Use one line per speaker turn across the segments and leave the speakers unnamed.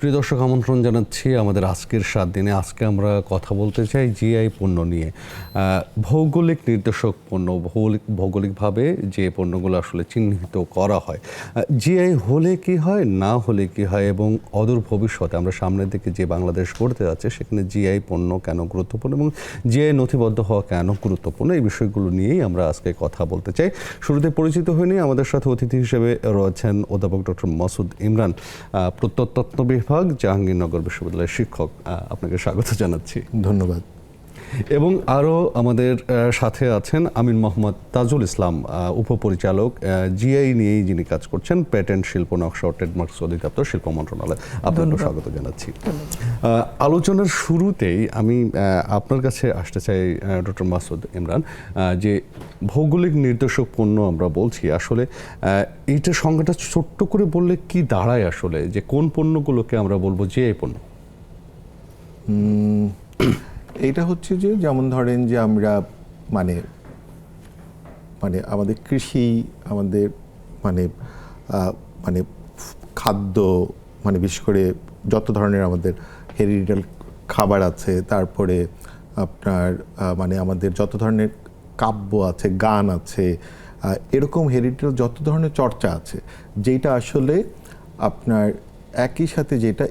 প্রিয় দর্শক, আমন্ত্রণ জানাচ্ছি আমাদের আজকের 7 দিনে। আজকে আমরা কথা বলতে চাই জিআই পণ্য নিয়ে। ভৌগোলিক নির্দেশক পণ্য, ভৌগোলিকভাবে যে পণ্যগুলো আসলে চিহ্নিত করা হয়, জিআই হলে কি হয়, না হলে কি হয়, এবং অদূর ভবিষ্যতে আমরা সামনের দিকে যে বাংলাদেশ গড়তে যাচ্ছে সেখানে জিআই পণ্য কেন গুরুত্বপূর্ণ এবং জিআই নথিবদ্ধ হওয়া কেন গুরুত্বপূর্ণ, এই বিষয়গুলো নিয়েই আমরা আজকে কথা বলতে চাই। শুরুতে পরিচিত হয়নি, আমাদের সাথে অতিথি হিসেবে রয়েছেন অধ্যাপক ডক্টর মাসুদ ইমরান, প্রত্নতত্ত্ব বিভাগ, জাহাঙ্গীরনগর বিশ্ববিদ্যালয়ের শিক্ষক। আপনাকে স্বাগত জানাচ্ছি।
ধন্যবাদ।
এবং আরও আমাদের সাথে আছেন আমিন মোহাম্মদ তাজুল ইসলাম, উপপরিচালক, জিআই নিয়েই যিনি কাজ করছেন, প্যাটেন্ট, শিল্প নকশা ও ট্রেডমার্কস অধিদপ্তর, শিল্প মন্ত্রণালয়। আপনাকে স্বাগত জানাচ্ছি। আলোচনার শুরুতেই আমি আপনার কাছে আসতে চাই ডক্টর মাসুদ ইমরান, যে ভৌগোলিক নির্দেশক পণ্য আমরা বলছি, আসলে এইটা সংজ্ঞাটা ছোট্ট করে বললে কি দাঁড়ায় আসলে, যে কোন পণ্যগুলোকে আমরা বলবো জিআই পণ্য?
এইটা হচ্ছে যে, যেমন ধরেন যে আমরা মানে আমাদের কৃষি, আমাদের মানে খাদ্য, বিশেষ করে যত ধরনের আমাদের হেরিডিটাল খাবার আছে, তারপরে আপনার আমাদের যত ধরনের কাব্য আছে, গান আছে, এরকম হেরিডিটাল যত ধরনের চর্চা আছে, যেটা আসলে আপনার একই সাথে যেটা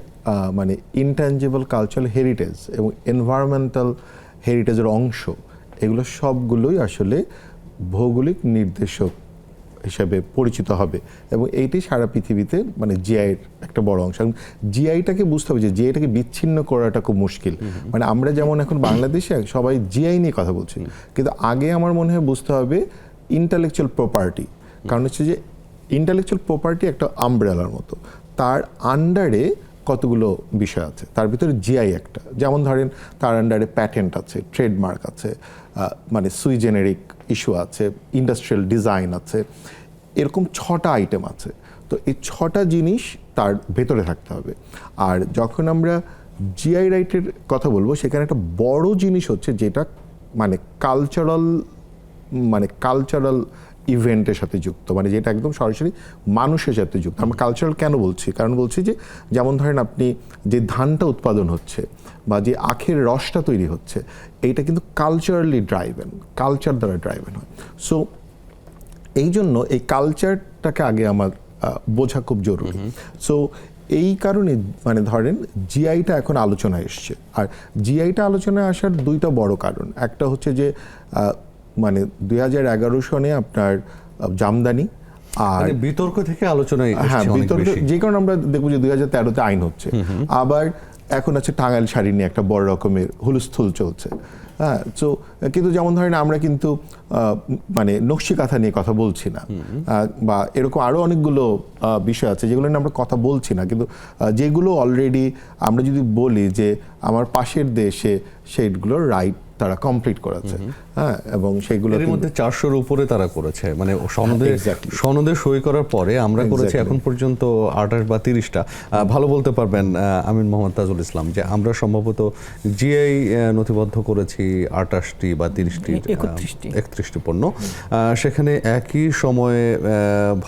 ইনট্যাঞ্জিবল কালচারাল হেরিটেজ এবং এনভায়রনমেন্টাল হেরিটেজের অংশ, এগুলো সবগুলোই আসলে ভৌগোলিক নির্দেশক হিসাবে পরিচিত হবে। এবং এইটি সারা পৃথিবীতে জিআইয়ের একটা বড় অংশ। এবং জিআইটাকে বুঝতে হবে যে জিআইটাকে বিচ্ছিন্ন করাটা খুব মুশকিল। আমরা যেমন এখন বাংলাদেশে সবাই জিআই নিয়ে কথা বলছি, কিন্তু আগে আমার মনে হয় বুঝতে হবে ইন্টালেকচুয়াল প্রপার্টি। কারণ হচ্ছে যে ইন্টালেকচুয়াল প্রপার্টি একটা আমব্রেলার মতো, তার আন্ডারে কতগুলো বিষয় আছে, তার ভিতরে জিআই একটা। যেমন ধরেন তার আন্ডারে প্যাটেন্ট আছে, ট্রেডমার্ক আছে, সুই জেনেরিক ইস্যু আছে, ইন্ডাস্ট্রিয়াল ডিজাইন আছে, এরকম 6টা আইটেম আছে। তো এই 6টা জিনিস তার ভেতরে থাকতে হবে। আর যখন আমরা জিআই রাইটের কথা বলবো, সেখানে একটা বড় জিনিস হচ্ছে যেটা কালচারাল ইভেন্টের সাথে যুক্ত, যেটা একদম সরাসরি মানুষের সাথে যুক্ত। আমরা কালচারাল কেন বলছি? কারণ বলছি যে, যেমন ধরেন আপনি যে ধানটা উৎপাদন হচ্ছে বা যে আখের রসটা তৈরি হচ্ছে, এইটা কিন্তু কালচারালি ড্রাইভেন, কালচার দ্বারা ড্রাইভেন হয়। সো এই জন্য এই কালচারটাকে আগে আমার বোঝা খুব জরুরি। সো এই কারণে ধরেন জিআইটা এখন আলোচনায় এসছে। আর জিআইটা আলোচনায় আসার 2টা বড় কারণ। একটা হচ্ছে যে 2011 সনে আপনার জামদানি, আর
বিতর্ক থেকে আলোচনায়,
হ্যাঁ বিতর্ক, যে কারণে আমরা দেখবো যে 2013-তে আইন হচ্ছে। আবার এখন আছে টাঙ্গাইল শাড়ি নিয়ে একটা বড় রকমের হুলস্থুল চলছে। হ্যাঁ, তো কিন্তু যেমন ধরেন আমরা কিন্তু নকশি কাঁথা নিয়ে কথা বলছি না, বা এরকম আরও অনেকগুলো বিষয় আছে যেগুলো নিয়ে আমরা কথা বলছি না, কিন্তু যেগুলো অলরেডি আমরা যদি বলি যে আমার পাশের দেশে সেইগুলোর রাইট তারা কমপ্লিট করেছে। হ্যাঁ, এবং সেইগুলোর
মধ্যে 400-র উপরে তারা করেছে, সনদে সই করার পরে আমরা করেছি এখন পর্যন্ত 28 বা 30টা। ভালো বলতে পারবেন আমিন মোহাম্মদ তাজুল ইসলাম, যে আমরা সম্ভবত জিআই নথিবদ্ধ করেছি 28টি বা 31টি পণ্য। সেখানে একই সময়ে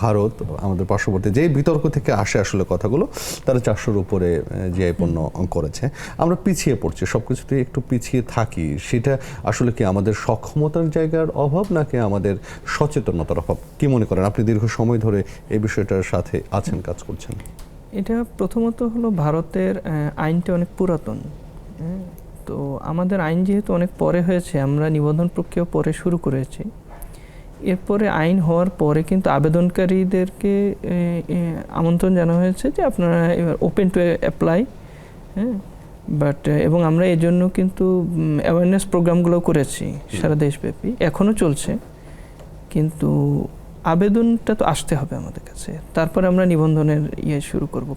ভারত, আমাদের পার্শ্ববর্তী, যে বিতর্ক থেকে আসে আসলে কথাগুলো, তারা 400-র উপরে জিআই পণ্য করেছে। আমরা পিছিয়ে পড়ছি, সবকিছুতেই একটু পিছিয়ে থাকি। সেটা আসলে কি আমাদের সক্ষমতার জায়গার অভাব, নাকি আমাদের সচেতনতার অভাব? কি মনে করেন আপনি? দীর্ঘ সময় ধরে এই বিষয়টার সাথে আছেন, কাজ করছেন।
এটা প্রথমত হলো ভারতের আইনটা অনেক পুরাতন। তো আমাদের আইন যেহেতু অনেক পরে হয়েছে, আমরা নিবন্ধন প্রক্রিয়া পরে শুরু করেছি। এরপরে আইন হওয়ার পরে কিন্তু আবেদনকারীদেরকে আমন্ত্রণ জানানো হয়েছে যে আপনারা এবার ওপেন টু অ্যাপ্লাই। হ্যাঁ, এবং আমরা এই জন্য কিন্তু অ্যাওয়ারনেস প্রোগ্রামগুলো করেছি সারা দেশব্যাপী, এখনও চলছে। কিন্তু আবেদনটা তো আসতে হবে আমাদের কাছে, তারপরে আমরা নিবন্ধনের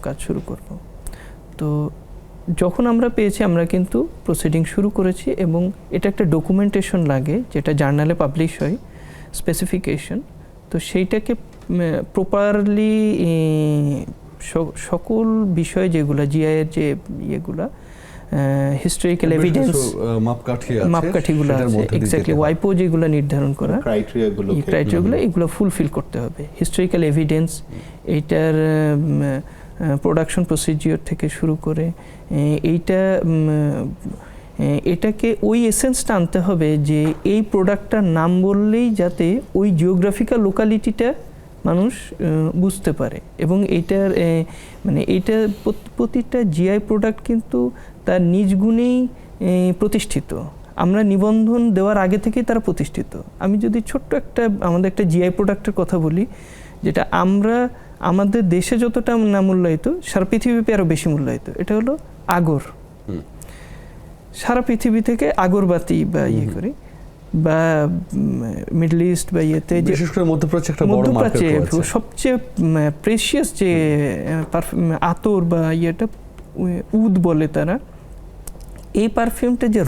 কাজ শুরু করব। তো যখন আমরা পেয়েছি, আমরা কিন্তু প্রসিডিং শুরু করেছি, এবং এটা একটা ডকুমেন্টেশন লাগে যেটা জার্নালে পাবলিশ হয়, স্পেসিফিকেশন। তো সেইটাকে প্রপারলি সকল বিষয় যেগুলো জিআইয়ের যে ইয়েগুলা, হিস্টোরিক্যাল এভিডেন্স, মাপকাঠিগুলো আছে, এক্স্যাক্টলি ওয়াইপো যেগুলো নির্ধারণ করা ক্রাইটেরিয়াগুলো, এগুলো ফুলফিল করতে হবে। হিস্টোরিক্যাল এভিডেন্স, এইটার প্রোডাকশন প্রসিজিওর থেকে শুরু করে এটাকে ওই এসেন্সটা আনতে হবে যে এই প্রোডাক্টটার নাম বললেই যাতে ওই জিওগ্রাফিক্যাল লোকালিটিটা মানুষ বুঝতে পারে, এবং এইটার মানে এইটা প্রতিটা জিআই প্রোডাক্ট কিন্তু তার নিজ গুণেই প্রতিষ্ঠিত। আমরা নিবন্ধন দেওয়ার আগে থেকেই তারা প্রতিষ্ঠিত। আমি যদি ছোট্ট আমাদের একটা জিআই প্রোডাক্টের কথা বলি, যেটা আমাদের দেশে যতটা না মূল্যায়িত, সারা পৃথিবীতে আরও বেশি মূল্যায়িত, এটা হলো আগর। সারা পৃথিবী থেকে আগরবাতি বা করি বা মিডল ইস্ট বা
বিশেষ করে মধ্যপ্রাচ্যে একটা বড় মার্কেট রয়েছে।
সবচেয়ে প্রেশিয়াস যে আতর বা উদ বলে তারা, এই পারফিউমটা যে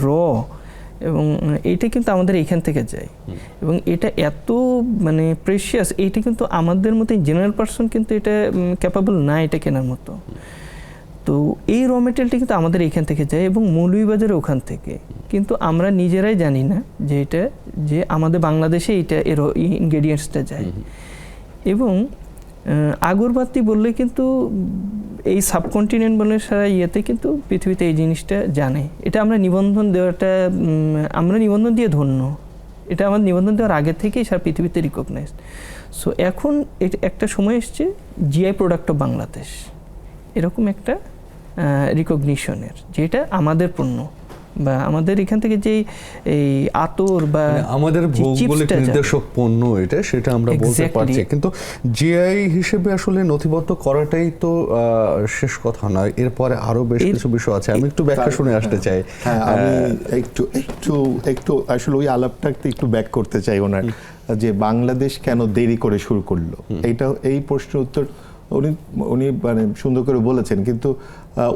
এবং এইটা কিন্তু আমাদের এখান থেকে যায়, এবং এটা এত মানে প্রেশিয়াস, এইটা কিন্তু আমাদের মতো জেনারেল পারসন কিন্তু এটা ক্যাপাবল না এটা কেনার মতো। তো এই র মেটেরিয়ালটা কিন্তু আমাদের এখান থেকে যায় এবং মৌলভীবাজারে ওখান থেকে, কিন্তু আমরা নিজেরাই জানি না যে এটা যে আমাদের বাংলাদেশে এর ইনগ্রেডিয়েন্টসটা যায়। এবং আগরবাতি বললে কিন্তু এই সাবকন্টিনেন্ট বলে সারা কিন্তু পৃথিবীতে এই জিনিসটা জানে। এটা আমরা নিবন্ধন দেওয়াটা আমরা নিবন্ধন দিয়ে ধন্য, এটা আমাদের নিবন্ধন দেওয়ার আগে থেকেই সারা পৃথিবীতে রিকগনাইজড। সো এখন একটা সময় এসছে জিআই প্রোডাক্ট অফ বাংলাদেশ, এরকম একটা রিকগনিশনের, যেটা আমাদের পণ্য বা আমাদের এখান থেকে যে এই আতর বা
আমাদের ভৌগোলিক নির্দেশক পণ্য এটা, সেটা আমরা বলতে পারছি। কিন্তু জিআই হিসেবে আসলে নথিবদ্ধ করাটাই তো শেষ কথা নয়, এরপরে আরো বেশ কিছু বিষয় আছে। আমি একটু ব্যাখ্যা শুনে আসতে চাই।
হ্যাঁ, আমি একটু আসলে ওই আলাপটাকে একটু ব্যাক করতে চাই ওনার, যে বাংলাদেশ কেন দেরি করে শুরু করলো, এই প্রশ্নের উত্তর উনি মানে সুন্দর করে বলেছেন, কিন্তু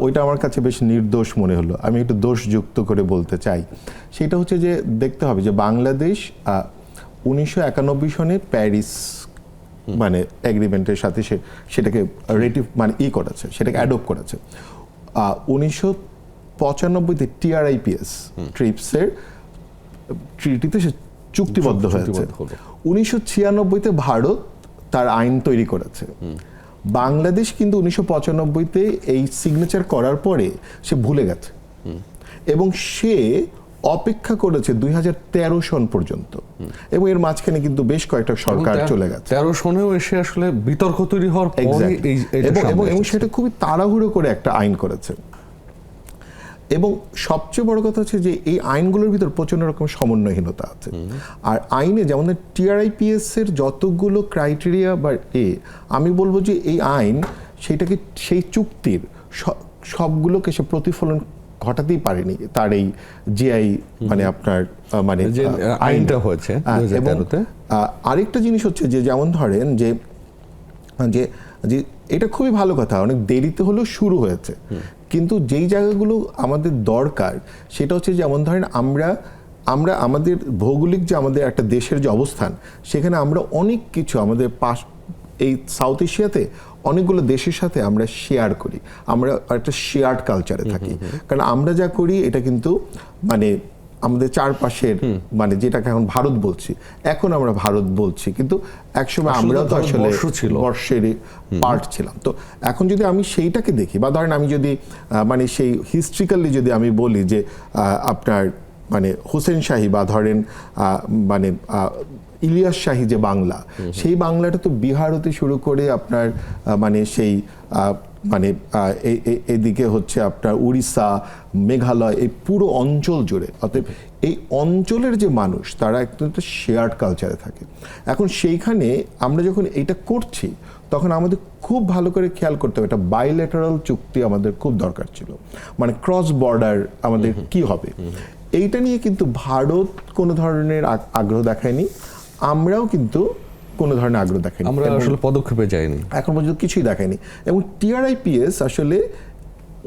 ওইটা আমার কাছে বেশ নির্দোষ মনে হলো। আমি একটু দোষযুক্ত করে বলতে চাই। সেটা হচ্ছে যে দেখতে হবে যে বাংলাদেশ 1991 সনে প্যারিস মানে এগ্রিমেন্টের সাথে সেটাকে মানে করেছে, সেটাকে অ্যাডপ্ট করেছে। 1995-তে TRIPS ট্রিপসের ট্রিটিতে সে চুক্তিবদ্ধ হয়েছে। 1996-তে ভারত তার আইন তৈরি করেছে। বাংলাদেশ কিন্তু 1995-তে এই সিগনেচার করার পরে সে ভুলে গেছে এবং সে অপেক্ষা করেছে 2013 সন পর্যন্ত, এবং এর মাঝখানে কিন্তু বেশ কয়েকটা সরকার চলে গেছে।
13 সনেও এসে আসলে বিতর্ক তৈরি হওয়ার পরে
এবং সেটা খুবই তাড়াহুড়ো করে একটা আইন করেছে। এবং সবচেয়ে বড় কথা হচ্ছে যে এই আইনগুলোর ভিতর প্রচন্ড রকম সমন্বয়হীনতা আছে। আর আইনে যেমন TRIPS এর যতগুলো ক্রাইটেরিয়া বা আমি বলবো যে এই আইন সেটাকে সেই চুক্তির সবগুলোকে সে প্রতিফলন ঘটাতেই পারেনি তার এই জিআই মানে আপনার মানে
যে আইনটা হয়েছে 2013-তে।
আরেকটা জিনিস হচ্ছে যে যেমন ধরেন যে যে এটা খুবই ভালো কথা, অনেক দেরিতে হলেও শুরু হয়েছে, কিন্তু যেই জায়গাগুলো আমাদের দরকার সেটা হচ্ছে যেমন ধরেন আমরা আমাদের ভৌগোলিক যে আমাদের একটা দেশের যে অবস্থান, সেখানে আমরা অনেক কিছু আমাদের এই সাউথ এশিয়াতে অনেকগুলো দেশের সাথে আমরা শেয়ার করি, আমরা একটা শেয়ার্ড কালচারে থাকি। কারণ আমরা যা করি এটা কিন্তু মানে আমাদের চারপাশের মানে যেটাকে এখন ভারত বলছি, এখন আমরা ভারত বলছি, কিন্তু একসময় আমরাও তো আসলে বর্ষের পার্ট ছিলাম। তো এখন যদি আমি সেইটাকে দেখি বা ধরেন আমি যদি মানে সেই হিস্ট্রিক্যালি যদি আমি বলি যে আপনার মানে হোসেন শাহী বা ধরেন মানে ইলিয়াস শাহী যে বাংলা, সেই বাংলাটা তো বিহার হতে শুরু করে আপনার মানে সেই মানে এদিকে হচ্ছে আপনার উড়িষ্যা, মেঘালয়, এই পুরো অঞ্চল জুড়ে। অতএব এই অঞ্চলের যে মানুষ তারা একটা শেয়ার্ড কালচারে থাকে। এখন সেইখানে আমরা যখন এইটা করছি তখন আমাদের খুব ভালো করে খেয়াল করতে হবে, একটা বাইলেটারাল চুক্তি আমাদের খুব দরকার ছিল, মানে ক্রস বর্ডার আমাদের কি হবে এইটা নিয়ে কিন্তু ভারত কোনো ধরনের আগ্রহ দেখায়নি, আমরাও কিন্তু কোনো ধরনের আগ্রহ দেখায়নি,
আমরা আসলে পদক্ষেপে যাইনি,
এখন পর্যন্ত কিছুই দেখায়নি। এবং TRIPS আসলে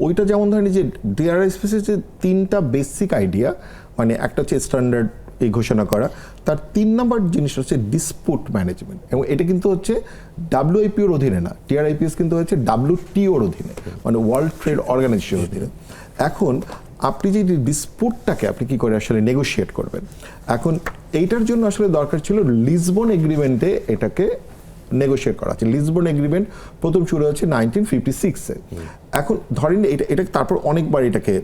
ওইটা যেমন ধরেন যে TRIPS যে 3টা বেসিক আইডিয়া, মানে একটা হচ্ছে স্ট্যান্ডার্ড এই ঘোষণা করা, তার 3 নম্বর জিনিস হচ্ছে ডিসপুট ম্যানেজমেন্ট, এবং এটা কিন্তু হচ্ছে WIPOর অধীনে না, TRIPS কিন্তু হচ্ছে WTOর অধীনে, মানে ওয়ার্ল্ড ট্রেড অর্গানাইজেশনের অধীনে। এখন আপনি যে ডিসপুটটাকে আপনি কি করে আসলে নেগোশিয়েট করবেন, এখন এইটার জন্য আসলে দরকার ছিল লিসবন এগ্রিমেন্টে এটাকে নেগোশিয়েট করা আছে। লিসবন এগ্রিমেন্ট প্রথম শুরু হয়েছে 1956-এ। এখন ধরেন এটা তারপর অনেকবার এটাকে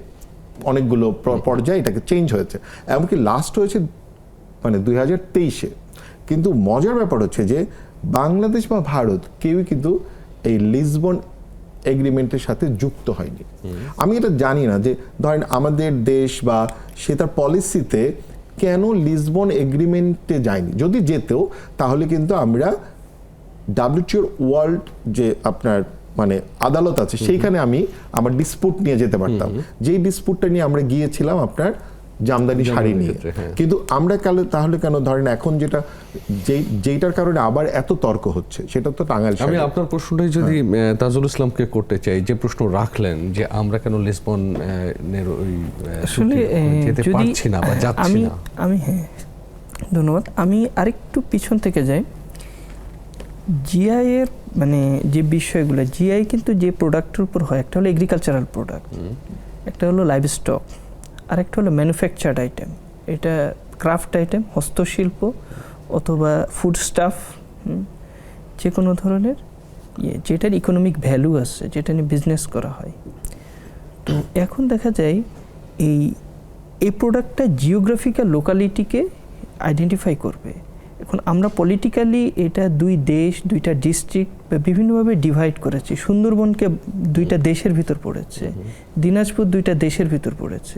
অনেকগুলো পর্যায়ে এটাকে চেঞ্জ হয়েছে, এমনকি লাস্ট হয়েছে মানে 2023-এ। কিন্তু মজার ব্যাপার হচ্ছে যে বাংলাদেশ বা ভারত কেউই কিন্তু এই লিসবন এগ্রিমেন্টের সাথে যুক্ত হয়নি। আমি এটা জানি না যে ধরেন আমাদের দেশ বা সে তার পলিসিতে কেন লিসবন এগ্রিমেন্টে যায়নি। যদি যেতেও তাহলে কিন্তু আমরা WTO ওয়ার্ল্ড যে আপনার মানে আদালত আছে সেইখানে আমি আমার ডিসপুট নিয়ে যেতে পারতাম। যেই ডিসপুটটা নিয়ে আমরা গিয়েছিলাম আপনার জামদানি শাড়ি নিয়ে। কিন্তু আমরা তাহলে কেন ধরেন এখন যেইটার কারণে আবার এত তর্ক হচ্ছে সেটা তো টাঙ্গাইল শাড়ি।
আমি আপনার প্রশ্নটাই যদি তাজুল ইসলামকে করতে চাই, যে প্রশ্ন রাখলেন যে আমরা কেন লিসবন
আসলে
যেতে পারছি না বা যাচ্ছি না।
আমি হ্যাঁ ধন্যবাদ। আমি আরেকটু পিছন থেকে যাই। জিআই এর মানে যে বিষয়গুলো, জিআই কিন্তু যে প্রোডাক্টের উপর হয়, একটা হলো এগ্রিকালচারাল প্রোডাক্ট, একটা হলো লাইভ স্টক, আর একটা হলো ম্যানুফ্যাকচার্ড আইটেম। এটা ক্রাফট আইটেম, হস্তশিল্প অথবা ফুড স্টাফ, যে কোনো ধরনের যেটার ইকোনমিক ভ্যালু আছে, যেটা নিয়ে বিজনেস করা হয়। তো এখন দেখা যায় এই প্রোডাক্টটা জিওগ্রাফিক্যাল লোকালিটিকে আইডেন্টিফাই করবে। এখন আমরা পলিটিক্যালি এটা দুই দেশ, দুইটা ডিস্ট্রিক্ট বা বিভিন্নভাবে ডিভাইড করেছি। সুন্দরবনকে দুইটা দেশের ভিতর পড়েছে, দিনাজপুর দুইটা দেশের ভিতর পড়েছে,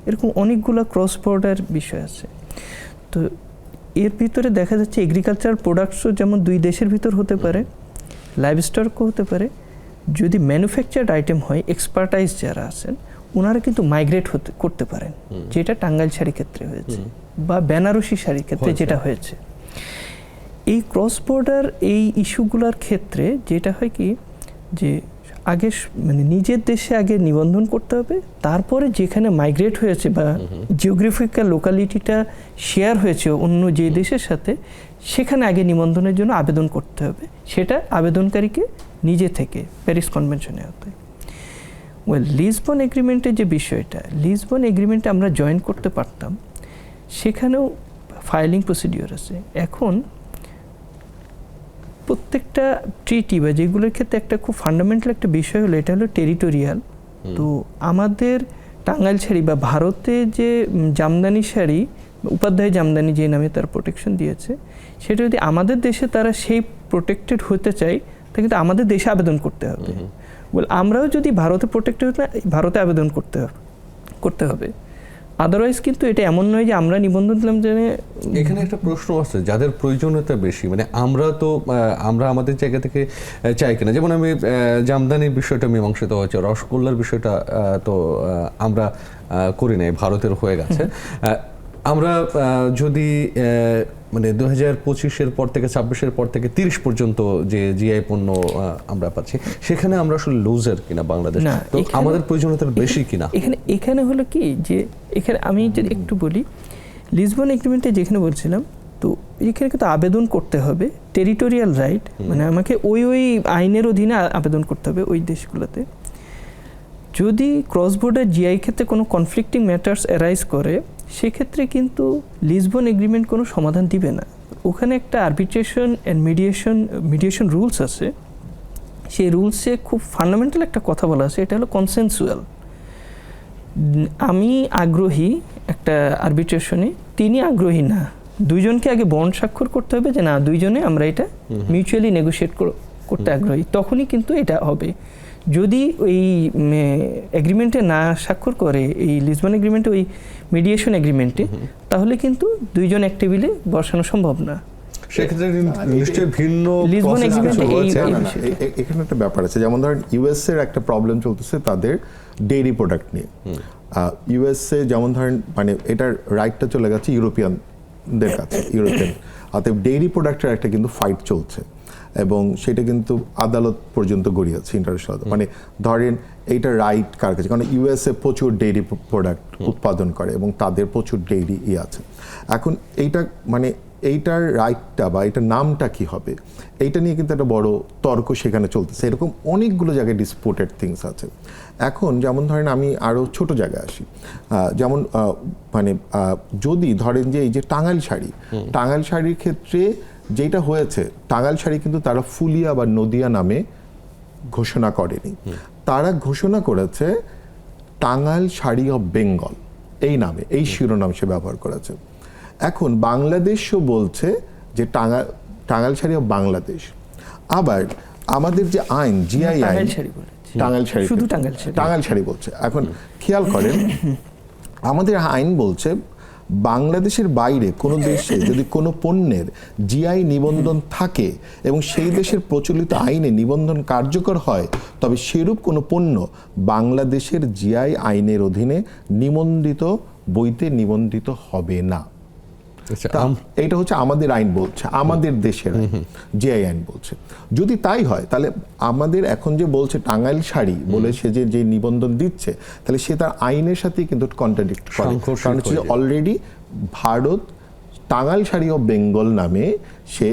এরকম অনেকগুলো ক্রস বর্ডার বিষয় আছে। তো এর ভিতরে দেখা যাচ্ছে এগ্রিকালচারাল প্রোডাক্টসও যেমন দুই দেশের ভিতর হতে পারে, লাইভস্টকও হতে পারে। যদি ম্যানুফ্যাকচার্ড আইটেম হয়, এক্সপার্টাইজ যারা আছেন ওনারা কিন্তু মাইগ্রেট করতে পারেন, যেটা টাঙ্গাইল শাড়ির ক্ষেত্রে হয়েছে বা বেনারসি শাড়ির ক্ষেত্রে যেটা হয়েছে। এই ক্রস বর্ডার এই ইস্যুগুলোর ক্ষেত্রে যেটা হয় কি, যে আগে মানে নিজের দেশে আগে নিবন্ধন করতে হবে, তারপরে যেখানে মাইগ্রেট হয়েছে বা জিওগ্রাফিক্যাল লোকালিটিটা শেয়ার হয়েছে অন্য যে দেশের সাথে, সেখানে আগে নিবন্ধনের জন্য আবেদন করতে হবে। সেটা আবেদনকারীকে নিজে থেকে প্যারিস কনভেনশনে হতে। লিসবন এগ্রিমেন্টের যে বিষয়টা, লিসবন এগ্রিমেন্টে আমরা জয়েন করতে পারতাম, সেখানেও ফাইলিং প্রসিডিওর আছে। এখন প্রত্যেকটা ট্রিটি বা যেগুলোর ক্ষেত্রে একটা খুব ফান্ডামেন্টাল একটা বিষয় হলো, এটা হলো টেরিটোরিয়াল। তো আমাদের টাঙ্গাইল শাড়ি বা ভারতে যে জামদানি শাড়ি, উপাধ্যায় জামদানি যে নামে তার প্রোটেকশন দিয়েছে, সেটা যদি আমাদের দেশে তারা সেই প্রোটেক্টেড হতে চায়, তা কিন্তু আমাদের দেশে আবেদন করতে হবে। আমরাও যদি ভারতে প্রোটেক্টেড হতে, ভারতে আবেদন করতে হবে। আদারওয়াইজ কিন্তু এটা এমন নয় যে আমরা নিবন্ধন দিলাম।
এখানে একটা প্রশ্ন আছে, যাদের প্রয়োজনীয়তা বেশি, মানে আমরা আমাদের জায়গা থেকে চাই কিনা। যেমন আমি জামদানির বিষয়টা মীমাংসিত হয়েছে, রসগোল্লার বিষয়টা তো আমরা করি নাই, ভারতের হয়ে গেছে। আমরা যদি মানে 2025-এর পর থেকে 26-এর পর থেকে 30 পর্যন্ত যে জিআই পণ্য আমরা পাচ্ছি, সেখানে আমরা আসলে লুজার কিনা বাংলাদেশ, তো আমাদের প্রয়োজনীয়তা বেশি কিনা।
এখানে হলো কি, যে এখানে আমি যদি একটু বলি, লিসবন এগ্রিমেন্টে যেখানে বলছিলাম, তো এখানে কিন্তু আবেদন করতে হবে টেরিটোরিয়াল রাইট, মানে আমাকে ওই আইনের অধীনে আবেদন করতে হবে ওই দেশগুলোতে। যদি ক্রস বর্ডার জিআই ক্ষেত্রে কোনো কনফ্লিক্টিং ম্যাটার্স অ্যারাইজ করে, সেক্ষেত্রে কিন্তু লিসবন এগ্রিমেন্ট কোনো সমাধান দিবে না। ওখানে একটা আরবিট্রেশন অ্যান্ড মিডিয়েশন রুলস আছে। সেই রুলসে খুব ফান্ডামেন্টাল একটা কথা বলা আছে, এটা হলো কনসেনসুয়াল। আমি আগ্রহী একটা আরবিট্রেশনে, তিনি আগ্রহী না, দুইজনকে আগে বন্ড স্বাক্ষর করতে হবে যে না, দুইজনে আমরা এটা মিউচুয়ালি নেগোশিয়েট করতে আগ্রহী, তখনই কিন্তু এটা হবে। যদি ওই এগ্রিমেন্টে না স্বাক্ষর করে, এই লিসবন এগ্রিমেন্টে, ওই মিডিয়েশন এগ্রিমেন্টে, তাহলে কিন্তু দুইজন এক টেবিলে বসানো সম্ভব না।
সেক্ষেত্রে নিশ্চয়ই ভিন্ন
লিসবন এগ্রিমেন্টে
এখানে একটা ব্যাপার আছে। যেমন ধরেন ইউএস এর একটা প্রবলেম চলতেছে তাদের ডেইরি প্রোডাক্ট নিয়ে। ইউএসএ যেমন ধরেন মানে এটার রাইটটা চলে গেছে ইউরোপিয়ানদের কাছে, ইউরোপিয়ান। অতএব ডেইরি প্রোডাক্টের একটা কিন্তু ফাইট চলছে এবং সেটা কিন্তু আদালত পর্যন্ত গড়িয়েছে, ইন্টারন্যাশনাল। মানে ধরেন এইটা রাইট কার কাছে, কারণ ইউএসএ প্রচুর ডেইরি প্রোডাক্ট উৎপাদন করে এবং তাদের প্রচুর ডেইরি আছে। এখন এইটার রাইটটা বা এটার নামটা কি হবে, এইটা নিয়ে কিন্তু একটা বড় তর্ক সেখানে চলতেছে। এরকম অনেকগুলো জায়গায় ডিসপুটেড থিংস আছে। এখন যেমন ধরেন আমি আরও ছোট জায়গায় আসি, যেমন যদি ধরেন যে এই যে টাঙ্গাইল শাড়ির ক্ষেত্রে যেটা হয়েছে, টাঙ্গাইল শাড়ি কিন্তু তারা ফুলিয়া বা নদিয়া নামে ঘোষণা করেনি, তারা ঘোষণা করেছে টাঙ্গাইল শাড়ি অফ বেঙ্গল এই নামে, এই শিরোনাম সে ব্যবহার করেছে। এখন বাংলাদেশও বলছে যে টাঙ্গাইল শাড়ি অফ বাংলাদেশ। আবার আমাদের যে আইন, জিআই আইন, টাঙ্গাইল শাড়ি,
শুধু
টাঙ্গাইল শাড়ি বলছে। এখন খেয়াল করেন, আমাদের আইন বলছে বাংলাদেশের বাইরে কোনো দেশে যদি কোনো পণ্যের জিআই নিবন্ধন থাকে এবং সেই দেশের প্রচলিত আইনে নিবন্ধন কার্যকর হয়, তবে সেরূপ কোনো পণ্য বাংলাদেশের জিআই আইনের অধীনে নিবন্ধিত বইতে নিবন্ধিত হবে না। এইটা হচ্ছে আমাদের আইন বলছে, আমাদের দেশের জিআই আইন বলছে। যদি তাই হয় তাহলে আমাদের এখন যে বলছে টাঙ্গাইল শাড়ি বলে সে যে নিবন্ধন দিচ্ছে, তাহলে সে তার আইনের সাথেই কিন্তু কন্ট্রাডিক্ট করে। কারণ হচ্ছে অলরেডি ভারত টাঙ্গাইল শাড়ি অফ বেঙ্গল নামে সে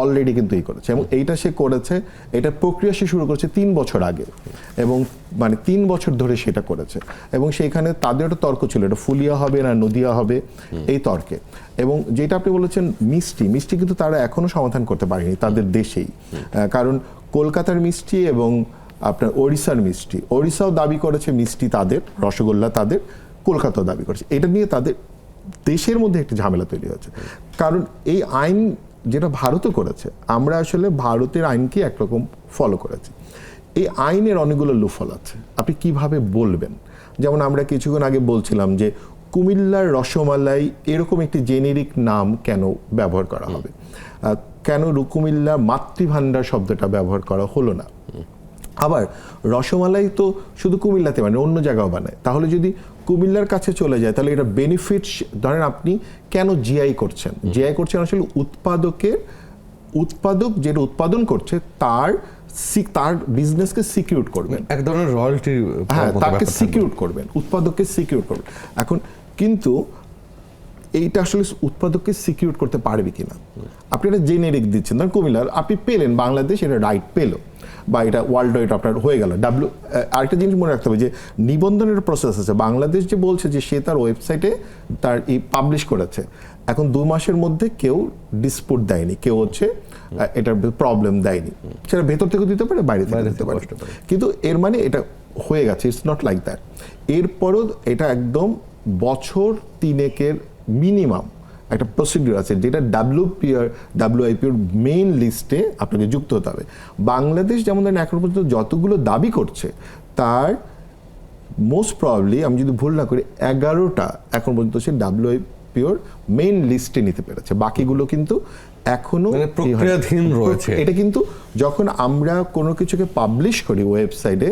অলরেডি কিন্তু এই করেছে, এবং এইটা সে করেছে, এটা প্রক্রিয়া সে শুরু করেছে 3 বছর আগে, এবং মানে 3 বছর ধরে সেটা করেছে। এবং সেইখানে তাদের একটা তর্ক ছিল, এটা ফুলিয়া হবে না নদিয়া হবে, এই তর্কে। এবং যেটা আপনি বলেছেন মিষ্টি কিন্তু তারা এখনো সমাধান করতে পারেনি তাদের দেশেই। কারণ কলকাতার মিষ্টি এবং আপনার ওড়িশার মিষ্টি, ওড়িশাও দাবি করেছে মিষ্টি তাদের, রসগোল্লা তাদের, কলকাতাও দাবি করেছে। এটা নিয়ে তাদের দেশের মধ্যে একটি ঝামেলা তৈরি হয়েছে। কারণ এই আইন যেটা ভারতও করেছে, আমরা আসলে ভারতের আইনকে একরকম ফলো করেছি। এই আইনের অনেকগুলো লুফল আছে, আপনি কিভাবে বলবেন। যেমন আমরা কিছুক্ষণ আগে বলছিলাম যে কুমিল্লার রসমালাই এরকম একটি জেনেরিক নাম কেন ব্যবহার করা হবে, কেন কুমিল্লার মাতৃভাণ্ডার শব্দটা ব্যবহার করা হলো না। আবার রসমালাই তো শুধু কুমিল্লাতে মানে অন্য জায়গাও বানায়, তাহলে যদি কুমিল্লার কাছে চলে যায় তাহলে এটা বেনিফিট, ধরেন আপনি কেন জিআই করছেন, জিআই করছেন আসলে উৎপাদক যেটা উৎপাদন করছে তার বিজনেসকে সিকিউর করবেন,
এক ধরনের রয়্যালটি,
হ্যাঁ তাকে সিকিউর করবেন, উৎপাদককে সিকিউর করবেন। এখন কিন্তু এইটা আসলে উৎপাদককে সিকিউর করতে পারবে কিনা, আপনি এটা জেনেরিক দিচ্ছেন, ধরেন কুমিল্লার আপনি পেলেন, বাংলাদেশ এটা রাইট পেল বা এটা ওয়ার্ল্ড ওয়াইড আপনার হয়ে গেল। আরেকটা জিনিস মনে রাখতে হবে যে নিবন্ধনের প্রসেস আছে, বাংলাদেশ যে বলছে যে সে তার ওয়েবসাইটে তার এই পাবলিশ করেছে, এখন 2 মাসের মধ্যে কেউ ডিসপুট দেয়নি, কেউ হচ্ছে এটার প্রবলেম দেয়নি, সেটা ভেতর থেকে দিতে পারে, বাইরে থেকে দিতে পারে, কিন্তু এর মানে এটা হয়ে গেছে, ইটস নট লাইক দ্যাট। এরপরও এটা একদম বছর 3 মিনিমাম একটা প্রসিডিউর আছে, যেটা WIPOর মেইন লিস্টে আপনাকে যুক্ত হতে হবে। বাংলাদেশ যেমন ধরেন এখন পর্যন্ত যতগুলো দাবি করছে তার মোস্ট প্রবাবলি, আমি যদি ভুল না করি, 11টা এখন পর্যন্ত সে WIPOর মেইন লিস্টে নিতে পেরেছে, বাকিগুলো কিন্তু এখনো
প্রক্রিয়াধীন রয়েছে।
এটা কিন্তু যখন আমরা কোনো কিছুকে পাবলিশ করি ওয়েবসাইটে,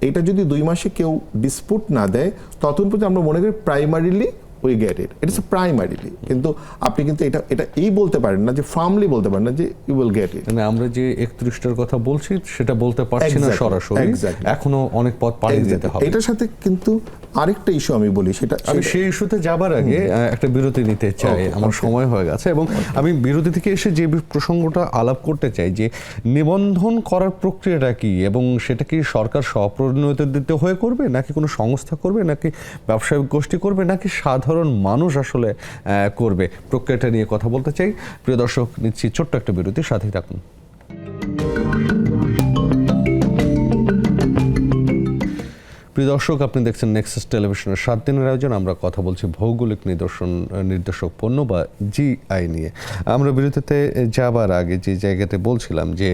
এটা যদি 2 মাসে কেউ ডিসপুট না দেয়, তখন পর্যন্ত আমরা মনে করি primarily we get it, it's primarily. কিন্তু আপনি কিন্তু এটা এই বলতে পারেন না, যে ফার্মলি বলতে পারেন না যে ইউ উইল গেট ইট।
মানে আমরা যে 31টার কথা বলছি সেটা বলতে পারছি না সরাসরি, এখনো অনেক পথ পাড়ি দিতে হবে।
এটার সাথে কিন্তু আরেকটা ইস্যু আমি বলি, সেটা
আমি সেই ইস্যুতে যাবার আগে একটা বিরতি নিতে চাই, আমার সময় হয়ে গেছে। এবং আমি বিরতি থেকে এসে যে প্রসঙ্গটা আলাপ করতে চাই যে নিবন্ধন করার প্রক্রিয়াটা কি, এবং সেটা কি সরকার স্বপ্রণোদিত হয়ে করবে, নাকি কোনো সংস্থা করবে, নাকি ব্যবসায়িক গোষ্ঠী করবে, নাকি সাধারণ মানুষ আসলে করবে, প্রক্রিয়াটা নিয়ে কথা বলতে চাই। প্রিয় দর্শক, নিচ্ছি ছোট্ট একটা বিরতি, সাথেই থাকুন। প্রিয় দর্শক, আপনি দেখছেন নেক্সাস টেলিভিশনের 7 দিনের আয়োজন। আমরা কথা বলছি ভৌগোলিক নির্দেশক পণ্য বা জিআই নিয়ে। আমরা বিরতিতে যাবার আগে যে জায়গাতে বলছিলাম যে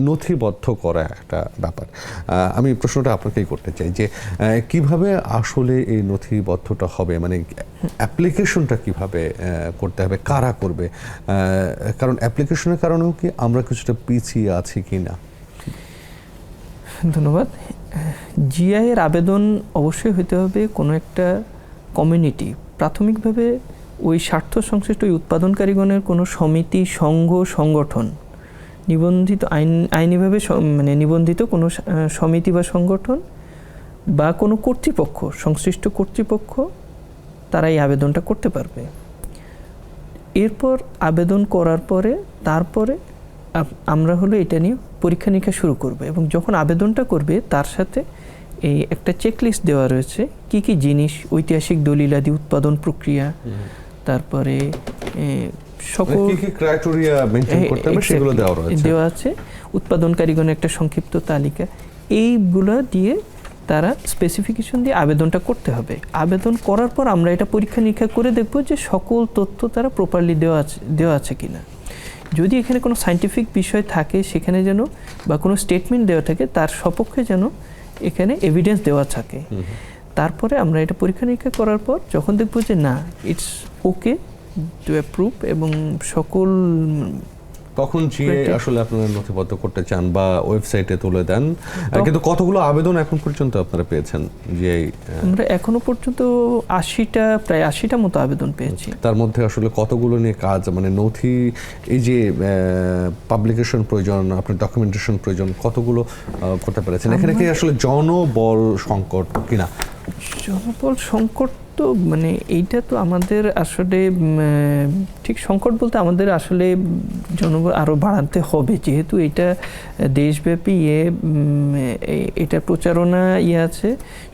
নথিবদ্ধ করা একটা ব্যাপার, আমি প্রশ্নটা আপনাকেই করতে চাই যে কিভাবে আসলে এই নথিবদ্ধটা হবে, মানে অ্যাপ্লিকেশনটা কিভাবে করতে হবে, কারা করবে, কারণ অ্যাপ্লিকেশনের কারণেও কি আমরা কিছুটা পিছিয়ে আছি কি না?
ধন্যবাদ। জিআই এর আবেদন অবশ্যই হতে হবে কোনো একটা কমিউনিটি, প্রাথমিকভাবে ওই স্বার্থ সংশ্লিষ্ট উৎপাদনকারীগণের কোনো সমিতি, সংঘ, সংগঠন, নিবন্ধিত আইনিভাবে মানে নিবন্ধিত কোনো সমিতি বা সংগঠন বা কোনো কর্তৃপক্ষ, সংশ্লিষ্ট কর্তৃপক্ষ, তারা এই আবেদনটা করতে পারবে। এরপর আবেদন করার পরে তারপরে আমরা হলো এটা নিয়ে পরীক্ষা নিরীক্ষা শুরু করব, এবং যখন আবেদনটা করবে তার সাথে এই একটা চেকলিস্ট দেওয়া রয়েছে কি কি জিনিস, ঐতিহাসিক দলিলাদি, উৎপাদন প্রক্রিয়া, তারপরে সকল
কি কি ক্রাইটেরিয়া মেনটেন করতে হবে সেগুলো দেওয়া রয়েছে।
দেওয়া আছে, উৎপাদনকারীগণের একটা সংক্ষিপ্ত তালিকা, এইগুলো দিয়ে তারা স্পেসিফিকেশন দিয়ে আবেদনটা করতে হবে। আবেদন করার পর আমরা এটা পরীক্ষা নিরীক্ষা করে দেখব যে সকল তথ্য তারা প্রপারলি দেওয়া আছে কিনা। যদি এখানে কোনো সায়েন্টিফিক বিষয় থাকে সেখানে যেন, বা কোনো স্টেটমেন্ট দেওয়া থাকে তার সপক্ষে যেন এখানে এভিডেন্স দেওয়া থাকে। তারপরে আমরা এটা পরীক্ষা নিরীক্ষা করার পর যখন দেখব যে না, ইটস ওকে টু অ্যাপ্রুভ এবং সকল,
তখন জিএ আসলে আপনারা নথিবদ্ধ করতে চান বা ওয়েবসাইটে তুলে দেন। কিন্তু কতগুলো আবেদন এখন পর্যন্ত আপনারা পেয়েছেন জিআই?
আমরা এখনো পর্যন্ত প্রায় 80টা মতো আবেদন পেয়েছি।
তার মধ্যে আসলে কতগুলো নিয়ে কাজ, মানে নথি, এই যে পাবলিকেশন প্রয়োজন, আপনার ডকুমেন্টেশন প্রয়োজন, কতগুলো করতে পেরেছেন? এখানে কি আসলে জনবল সংকট কিনা?
জনবল সংকট তো মানে এইটা তো আমাদের আসলে ঠিক সংকট বলতে আমাদের আসলে জনবল আরও বাড়াতে হবে, যেহেতু এটা দেশব্যাপী এটার প্রচারণা আছে,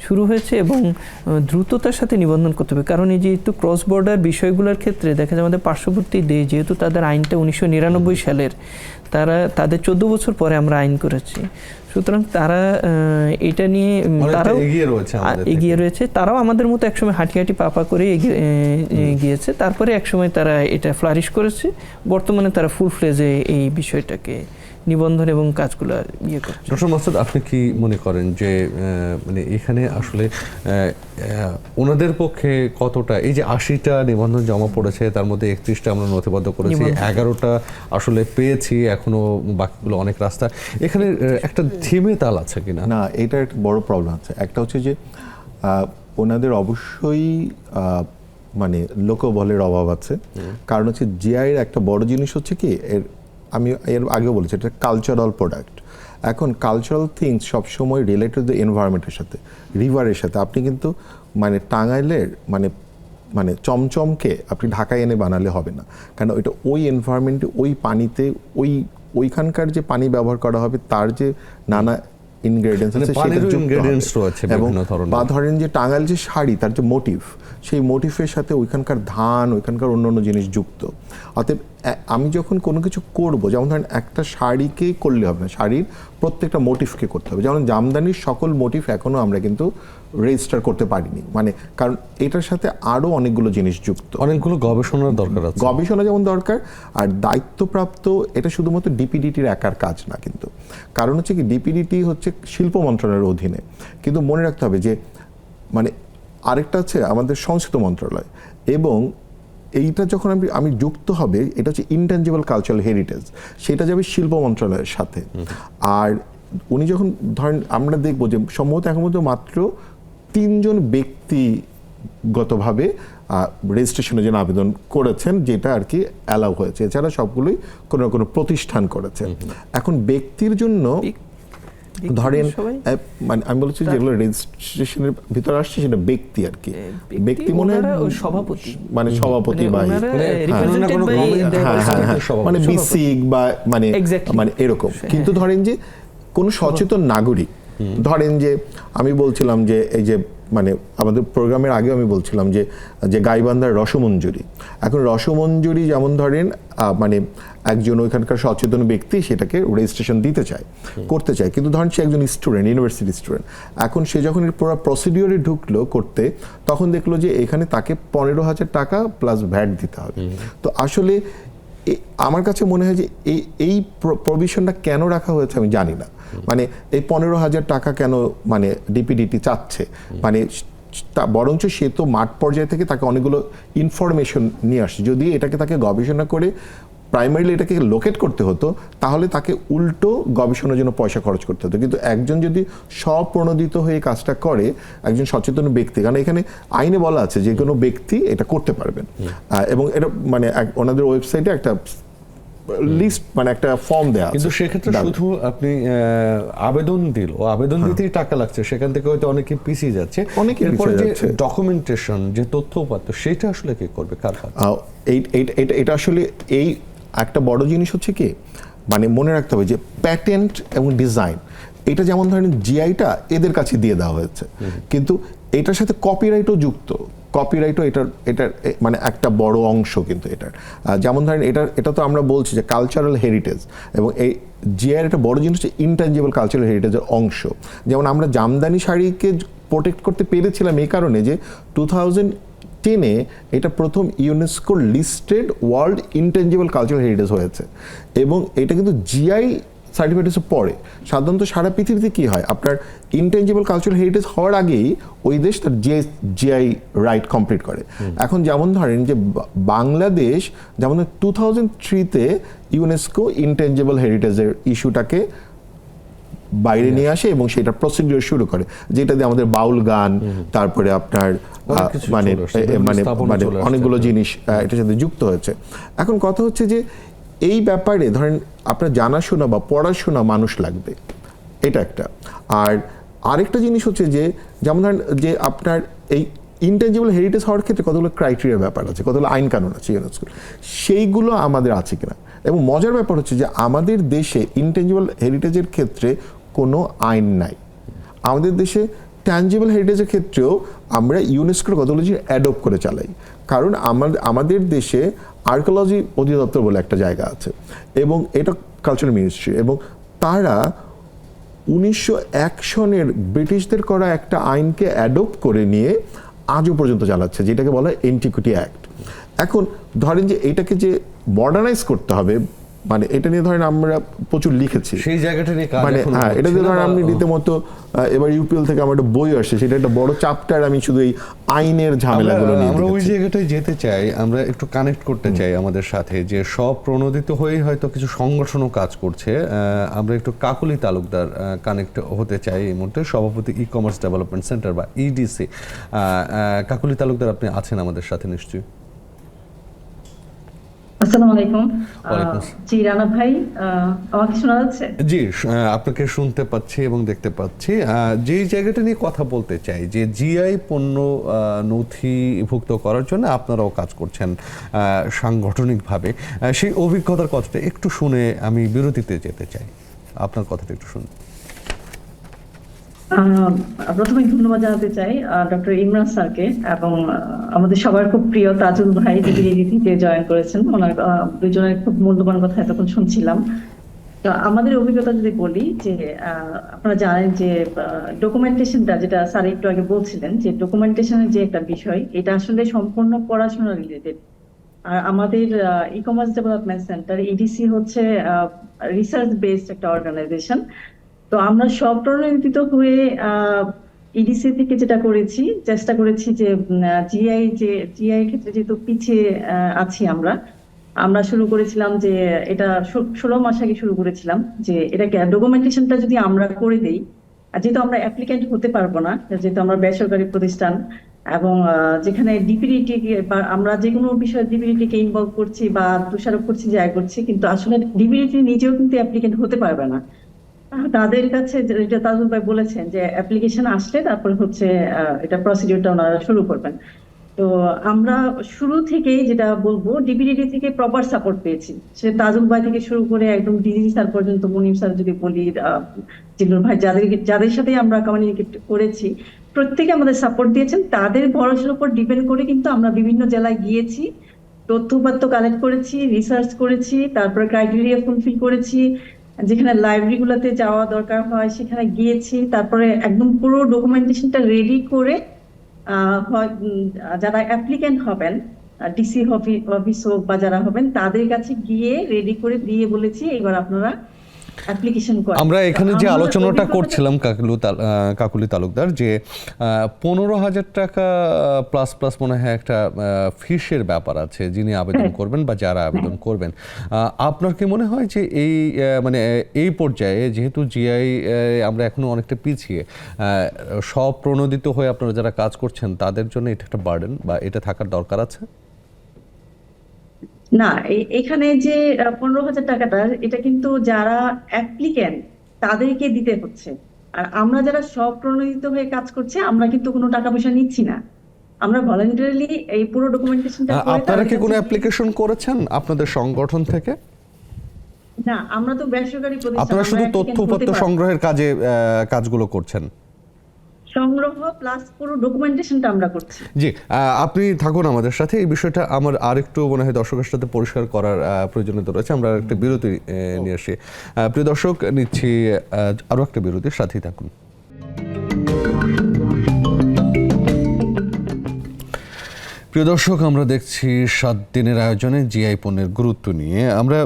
শুরু হয়েছে এবং দ্রুততার সাথে নিবন্ধন করতে হবে। কারণ এই যে একটু ক্রস বর্ডার বিষয়গুলোর ক্ষেত্রে দেখা যায় আমাদের পার্শ্ববর্তী দেশ, যেহেতু তাদের আইনটা 1999 সালের, তাদের 14 বছর পরে আমরা আইন করেছি, সুতরাং তারা এটা নিয়ে তারাও এগিয়ে রয়েছে। তারাও আমাদের মতো একসময় হাঁটি পা করে গিয়েছে, তারপরে একসময় তারা এটা ফ্লারিশ করেছে, বর্তমানে তারা ফুল ফ্লেজে এই বিষয়টাকে নিবন্ধন এবং কাজগুলো করছে।
ডক্টর মাসুদ, আপনি কি মনে করেন যে মানে এখানে আসলে ওনাদের পক্ষে কতটা, এই যে 80টা নিবন্ধন জমা পড়েছে, তার মধ্যে 31টা আমরা নথিবদ্ধ করেছি, 11টা আসলে পেয়েছি, এখনো বাকিগুলো অনেক রাস্তা, এখানে একটা থিমে তাল আছে কিনা?
না, এটা একটা বড় প্রবলেম আছে। একটা হচ্ছে যে ওনাদের অবশ্যই মানে লোকবলের অভাব আছে। কারণ হচ্ছে জিআইয়ের একটা বড় জিনিস হচ্ছে কি, আমি এর আগেও বলেছি, এটা কালচারাল প্রোডাক্ট। এখন কালচারাল থিংস সবসময় রিলেটেড দ্য এনভায়রনমেন্টের সাথে, রিভারের সাথে। আপনি কিন্তু মানে টাঙ্গাইলের মানে চমচমকে আপনি ঢাকায় এনে বানালে হবে না, কারণ ওইটা ওই এনভায়রনমেন্টে, ওই পানিতে, ওইখানকার যে পানি ব্যবহার করা হবে তার যে নানা ইনগ্রেডিয়েন্টস আছে এবং বা ধরেন যে টাঙ্গাইল যে শাড়ি, তার যে মোটিভ, সেই মোটিভের সাথে ওইখানকার ধান, ওইখানকার অন্য জিনিস যুক্ত। অতএব আমি যখন কোনো কিছু করব, যেমন ধরেন একটা শাড়িকে করলে হবে না, শাড়ির প্রত্যেকটা মোটিভকে করতে হবে। যেমন জামদানির সকল মোটিভ এখনও আমরা কিন্তু রেজিস্টার করতে পারিনি, মানে কারণ এটার সাথে আরও অনেকগুলো জিনিস যুক্ত,
অনেকগুলো গবেষণার দরকার আছে।
গবেষণা যেমন দরকার, আর দায়িত্বপ্রাপ্ত, এটা শুধুমাত্র ডিপিডিটির একার কাজ না কিন্তু। কারণ হচ্ছে কি, ডিপিডিটি হচ্ছে শিল্প মন্ত্রণালয়ের অধীনে, কিন্তু মনে রাখতে হবে যে মানে আরেকটা আছে আমাদের সংস্কৃতি মন্ত্রণালয়, এবং এইটা যখন আমি যুক্ত হবে, এটা হচ্ছে ইনট্যাঞ্জিবল কালচারাল হেরিটেজ, সেটা যাবে শিল্প মন্ত্রণালয়ের সাথে। আর উনি যখন ধরেন, আমরা দেখবো যে সম্ভবত এখন মধ্যে মাত্র 3 জন ব্যক্তিগতভাবে রেজিস্ট্রেশনের জন্য আবেদন করেছেন, যেটা আর কি অ্যালাউ হয়েছে। এছাড়া সবগুলোই কোনো না কোনো প্রতিষ্ঠান করেছেন। এখন ব্যক্তির জন্য ধরেন, মানে আমি বলছি যেগুলো রেজিস্ট্রেশনের ভিতরে আসছে সেটা ব্যক্তি আর কি, ব্যক্তি মনে হয়
সভাপতি,
মানে সভাপতি বা মানে বিসিক বা মানে এরকম। কিন্তু ধরেন যে কোনো সচেতন নাগরিক, ধরেন যে আমি বলছিলাম যে এই যে মানে আমাদের প্রোগ্রামের আগে আমি বলছিলাম যে গাইবান্ধার রসমঞ্জুরি, এখন রসমঞ্জুরি যেমন ধরেন মানে একজন ওইখানকার সচেতন ব্যক্তি সেটাকে রেজিস্ট্রেশন দিতে চায়, করতে চায়, কিন্তু ধরেন সে একজন স্টুডেন্ট, ইউনিভার্সিটি স্টুডেন্ট। এখন সে যখন পুরো প্রসিডিওরে ঢুকলো করতে, তখন দেখলো যে এখানে তাকে 15,000 টাকা প্লাস ভ্যাট দিতে হবে। তো আসলে আমার কাছে মনে হয় যে এই প্রভিশনটা কেন রাখা হয়েছে আমি জানি না, মানে এই 15,000 টাকা কেন মানে ডিপিডিটি চাচ্ছে, মানে বরঞ্চ সে তো মাঠ পর্যায়ে থেকে তাকে অনেকগুলো ইনফরমেশন নিয়ে আসছে। যদি এটাকে তাকে গবেষণা করে প্রাইমারিলি এটাকে লোকেট করতে হতো, তাহলে তাকে উল্টো গবেষণার জন্য পয়সা খরচ করতে হতো। কিন্তু একজন যদি স্বপ্রণোদিত হয়ে কাজটা করে, একজন সচেতন ব্যক্তি, কারণ এখানে আইনে বলা আছে যে কোনো ব্যক্তি এটা করতে পারবেন, এবং এটা মানে ওনাদের ওয়েবসাইটে একটা লিস্ট, মানে একটা ফর্ম দেয়া আছে।
কিন্তু সেক্ষেত্রে শুধু আপনি আবেদন আবেদন দিতেই টাকা লাগছে, সেখান থেকে হয়তো অনেকে পিছিয়ে যাচ্ছে, এরপরে যে ডকুমেন্টেশন, যে তথ্য উপাত্ত, সেটা আসলে কি করবে, কার কাজ?
এটা আসলে এই একটা বড় জিনিস হচ্ছে কি, মানে মনে রাখতে হবে যে প্যাটেন্ট এবং ডিজাইন, এটা যেমন ধরেন জিআইটা এদের কাছে দিয়ে দেওয়া হয়েছে, কিন্তু এটার সাথে কপিরাইটও যুক্ত। কপিরাইটও এটার মানে একটা বড় অংশ কিন্তু এটার। যেমন ধরেন এটা তো আমরা বলছি যে কালচারাল হেরিটেজ, এবং এই জিআইয়ের একটা বড় জিনিস হচ্ছে ইনট্যাঞ্জিবল কালচারাল হেরিটেজের অংশ। যেমন আমরা জামদানি শাড়িকে প্রোটেক্ট করতে পেরেছিলাম এই কারণে যে 2010-এ এটা প্রথম UNESCO listed world intangible cultural heritage হয়েছে, এবং এটা কিন্তু জিআই সার্টিফিকেটস পরে। সাধারণত সারা পৃথিবীতে কি হয়, আপনার ইনটেঞ্জিবল কালচারাল হেরিটেজ হওয়ার আগেই ওই দেশ তার জিআই রাইট কমপ্লিট করে। এখন যেমন ধরেন যে বাংলাদেশ যেমন 2003-তে ইউনেস্কো ইনটেঞ্জিবল হেরিটেজের ইস্যুটাকে বাইরে নিয়ে আসে এবং সেটা প্রসিডিওর শুরু করে, যেটা দিয়ে আমাদের বাউল গান, তারপরে আপনার মানে অনেকগুলো জিনিস এটার সাথে যুক্ত হয়েছে। এখন কথা হচ্ছে যে এই ব্যাপারে ধরেন আপনার জানাশোনা বা পড়াশোনা মানুষ লাগবে, এটা একটা। আর আরেকটা জিনিস হচ্ছে যে যেমন ধরেন যে আপনার এই ইনটেঞ্জিবল হেরিটেজ হওয়ার ক্ষেত্রে কতগুলো ক্রাইটেরিয়ার ব্যাপার আছে, কতগুলো আইন কানুন আছে ইউনেস্কোর, সেইগুলো আমাদের আছে কিনা। এবং মজার ব্যাপার হচ্ছে যে আমাদের দেশে ইনটেঞ্জিবল হেরিটেজের ক্ষেত্রে কোনো আইন নাই। আমাদের দেশে ট্যাঞ্জিবল হেরিটেজের ক্ষেত্রেও আমরা ইউনেস্কোর কতগুলো জিনিস অ্যাডপ্ট করে চালাই, কারণ আমাদের দেশে আর্কিওলজি অধিদপ্তর বলে একটা জায়গা আছে, এবং এটা কালচারাল মিনিস্ট্রি, এবং তারা 1901 সনের ব্রিটিশদের করা একটা আইনকে অ্যাডপ্ট করে নিয়ে আজও পর্যন্ত চালাচ্ছে, যেটাকে বলা হয় এন্টিকুইটি অ্যাক্ট। এখন ধরেন যে এটাকে যে মডার্নাইজ করতে হবে, মানে এটা নিয়ে ধরেন আমরা প্রচুর লিখেছি,
সেই জায়গাটা নিয়ে
মানে হ্যাঁ, এটা দিয়ে ধরেন আমি রীতিমতো এবার ইউপিএল থেকে আমার একটা বই আসছে, সেটা একটা বড় চ্যাপ্টার, আমি শুধু এই আইনের ঝামেলাগুলো নিয়ে
আমরা ওই জায়গাটায় যেতে চাই, আমরা একটু কানেক্ট করতে চাই আমাদের সাথে, যে সব প্রণোদিত হয়ে হয়তো কিছু সংগঠনও কাজ করছে। আমরা একটু কাকুলি তালুকদার কানেক্ট হতে চাই এই মুহূর্তে, সভাপতি ই কমার্স ডেভেলপমেন্ট সেন্টার বা ইডিসি। কাকুলি তালুকদার, আপনি আছেন আমাদের সাথে নিশ্চয়ই?
আসসালামু আলাইকুম। জি রানা ভাই, আমাকে শোনা যাচ্ছে?
জি, আপনাকে শুনতে পাচ্ছি এবং দেখতে পাচ্ছি। যে জায়গাটা নিয়ে কথা বলতে চাই, যে জিআই পণ্য নথিভুক্ত করার জন্য আপনারাও কাজ করছেন সাংগঠনিকভাবে, সেই অভিজ্ঞতার কথাটা একটু শুনে আমি বিরতিতে যেতে চাই। আপনার কথাটা একটু শুনুন।
প্রথমে ধন্যবাদ জানাতে চাই ডক্টর ইমরান স্যারকে, এবং আমাদের সবার খুব প্রিয় তাজুল ভাই, ডিগ্রি থেকে জয়েন করেছেন। ওনার দুজনের খুব মূল্যবান কথা এতক্ষণ শুনছিলাম। তো আমাদের অভিজ্ঞতা যদি বলি, যে আপনারা জানেন যে ডকুমেন্টেশনটা, যেটা স্যার একটু আগে বলছিলেন, যে ডকুমেন্টেশনের যে একটা বিষয়, এটা আসলে সম্পূর্ণ পড়াশোনা রিলেটেড। আর আমাদের e commerce development centre EDC হচ্ছে রিসার্চ বেসড একটা অর্গানাইজেশন। তো আমরা সব প্রণোদিত হয়ে ইডিসি থেকে যেটা করেছি, চেষ্টা করেছি যে জিআই ক্ষেত্রে যেহেতু পিছিয়ে আছি আমরা শুরু করেছিলাম যে এটা 16 মাস আগে শুরু করেছিলাম, যে এটাকে ডকুমেন্টেশনটা যদি আমরা করে দেই, যেহেতু আমরা অ্যাপ্লিক্যান্ট হতে পারবো না, যেহেতু আমরা বেসরকারি প্রতিষ্ঠান, এবং যেখানে ডিপিডিটি বা আমরা যে কোনো বিষয়ে ডিপিডিটিকে ইনভলভ করছি বা দোষারোপ করছি, যা করছি, কিন্তু আসলে ডিপিডিটি নিজেও কিন্তু অ্যাপ্লিক্যান্ট হতে পারবে না। তাদের কাছে যেটা তাজুল ভাই বলেছেন, যে অ্যাপ্লিকেশন আসলে তারপর হচ্ছে এটা প্রসিডিউরটা ওনারা শুরু করবেন। তো আমরা শুরু থেকেই যেটা বলবো, ডিপিডিটি থেকে প্রপার সাপোর্ট পেয়েছি, সে তাজুল ভাই থেকে শুরু করে একদম ডিজি স্যার পর্যন্ত, মুনিম স্যার যদি বলি, জিল্লুর ভাই, যাদের সাথে আমরা কমিউনিকেট করেছি, প্রত্যেকে আমাদের সাপোর্ট দিয়েছেন। তাদের ভরসার উপর ডিপেন্ড করে কিন্তু আমরা বিভিন্ন জেলায় গিয়েছি, তথ্যপাত্র কালেক্ট করেছি, রিসার্চ করেছি, তারপরে ক্রাইটেরিয়া ফুলফিল করেছি, যেখানে লাইব্রেরি গুলোতে যাওয়া দরকার হয় সেখানে গিয়েছি, তারপরে একদম পুরো ডকুমেন্টেশনটা রেডি করে যারা অ্যাপ্লিক্যান্ট হবেন, ডিসি অফিস হোক বা যারা হবেন, তাদের কাছে গিয়ে রেডি করে দিয়ে বলেছি এবার আপনারা অ্যাপ্লিকেশন করেন।
আমরা এখানে যে আলোচনাটা করছিলাম কাকুলি তালুকদার, যে 15,000 টাকা প্লাস প্লাস মনে হয় একটা ফিসের ব্যাপার আছে যিনি আবেদন করবেন বা যারা আবেদন করবেন। আপনার কি মনে হয় যে এই মানে এই পর্যায়ে যেহেতু জিআই আমরা এখনো অনেকটা পিছিয়ে, সব প্রণোদিত হয়ে আপনারা যারা কাজ করছেন তাদের জন্য এটা একটা বার্ডেন বা এটা থাকার দরকার আছে?
না, এখানে যে 15,000 টাকাটা, এটা কিন্তু যারা অ্যাপ্লিক্যান্ট তাদেরকে দিতে হচ্ছে। আর আমরা যারা সব প্রণোদিত হয়ে কাজ করছে, আমরা কিন্তু কোনো টাকা পয়সা নিচ্ছি না, আমরা ভলান্টারিলি এই পুরো ডকুমেন্টেশনটা করে।
আপনারা কি কোনো অ্যাপ্লিকেশন করেছেন আপনাদের সংগঠন থেকে?
না, আমরা তো বেসরকারি প্রতিষ্ঠান,
আপনারা শুধু তথ্যপত্র সংগ্রহের কাজগুলো করছেন?
সংগ্রহ প্লাস পুরো ডকুমেন্টেশনটা আমরা করছি।
জি, আপনি থাকুন আমাদের সাথে। এই বিষয়টা আমার আরেকটু মনে হয় দর্শকের সাথে পরিষ্কার করার প্রয়োজনীয়তা রয়েছে। আমরা একটা বিরতি নিয়ে আসি। প্রিয় দর্শক, নিচ্ছি আরও একটা বিরতির সাথেই থাকুন। প্রিয় দর্শক, আমরা দেখছি 7 দিনের আয়োজনে জিআই পণ্যের গুরুত্ব নিয়ে আমরা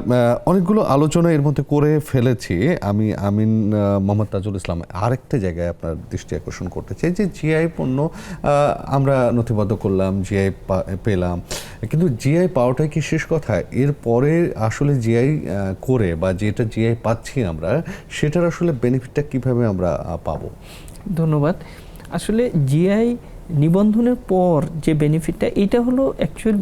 অনেকগুলো আলোচনা এর মধ্যে করে ফেলেছি। আমি মোহাম্মদ তাজুল ইসলাম আরেকটা জায়গায় আপনার দৃষ্টি আকর্ষণ করতে চাই যে জিআই পণ্য আমরা নথিবদ্ধ করলাম, জিআই পেলাম, কিন্তু জিআই পাওয়াটাই কি শেষ কথা? এরপরে আসলে জিআই করে বা যেটা জিআই পাচ্ছি আমরা, সেটার আসলে বেনিফিটটা কিভাবে আমরা পাবো?
ধন্যবাদ। আসলে জিআই নিবন্ধনের পর যে বেনিফিটটা, এটা হলো অ্যাকচুয়াল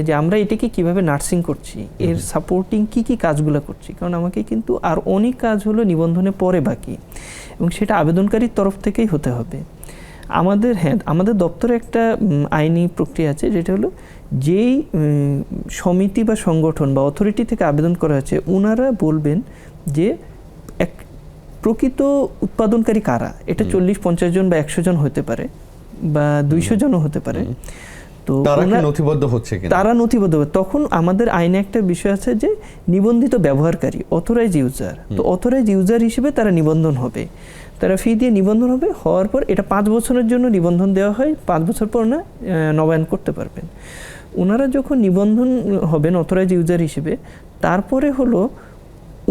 যে আমরা এটাকে কিভাবে নার্সিং করছি, এর সাপোর্টিং কি কাজগুলো করছি। কারণ আমাকে কিন্তু আর অনেক কাজ হলো নিবন্ধনের পরে বাকি, এবং সেটা আবেদনকারীর তরফ থেকেই হতে হবে। আমাদের দপ্তরে একটা আইনি প্রক্রিয়া আছে, যেটা হলো যেই সমিতি বা সংগঠন বা অথরিটি থেকে আবেদন করা হয়েছে, ওনারা বলবেন যে প্রকৃত উৎপাদনকারী কারা। এটা 40-50 জন বা 100 জন হতে পারে, বা 200 জনও হতে পারে। তো
তারা নথিবদ্ধ হচ্ছে কিনা,
তারা নথিবদ্ধ। তখন আমাদের আইনে একটা বিষয় আছে যে নিবন্ধিত ব্যবহারকারী, অথরাইজ ইউজার। তো অথরাইজ ইউজার হিসেবে তারা নিবন্ধন হবে, তারা ফি দিয়ে নিবন্ধন হবে। হওয়ার পর এটা 5 বছরের জন্য নিবন্ধন দেওয়া হয়। 5 বছর পর না নবায়ন করতে পারবেন। ওনারা যখন নিবন্ধন হবেন অথরাইজ ইউজার হিসেবে, তারপরে হলো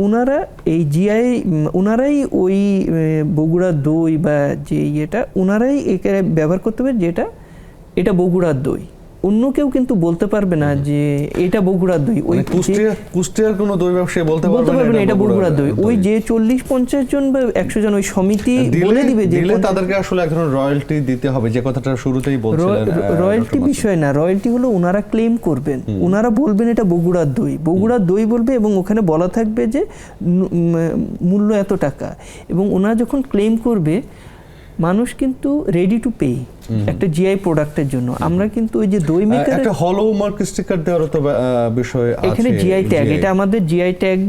ওনারা এই জিআই, ওনারাই ওই বগুড়া দই বা যে ওনারাই একে ব্যবহার করতে হবে, এটা বগুড়ার দই। অন্য কেউ কিন্তু বলতে পারবে না যে এটা বগুড়ার দই। ওই
কুষ্টিয়ার কোনো দই ব্যবসায়ী বলতে পারবে না
এটা বগুড়ার দই। ওই যে 40-50 জন বা 100 জন ওই সমিতি বলে দিবে যে
তাদেরকে আসলে এক ধরনের রয়্যালটি দিতে হবে, যে কথাটা শুরুতেই বলছিলেন।
রয়্যালটি বিষয় না, রয়্যালটি হলো ওনারা ক্লেম করবেন, ওনারা বলবেন এটা বগুড়ার দই, বগুড়ার দই বলবে, এবং ওখানে বলা থাকবে যে মূল্য এত টাকা। এবং ওনারা যখন ক্লেম করবে, মানুষ কিন্তু রেডি টু পে একটা জিআই প্রোডাক্টের জন্য। আমরা কিন্তু ওই যে দই মেকার
একটা হলো মার্ক স্টিকার দেওয়ার তো বিষয় আছে
এখানে, জিআই ট্যাগ, এটা আমাদের জিআই ট্যাগ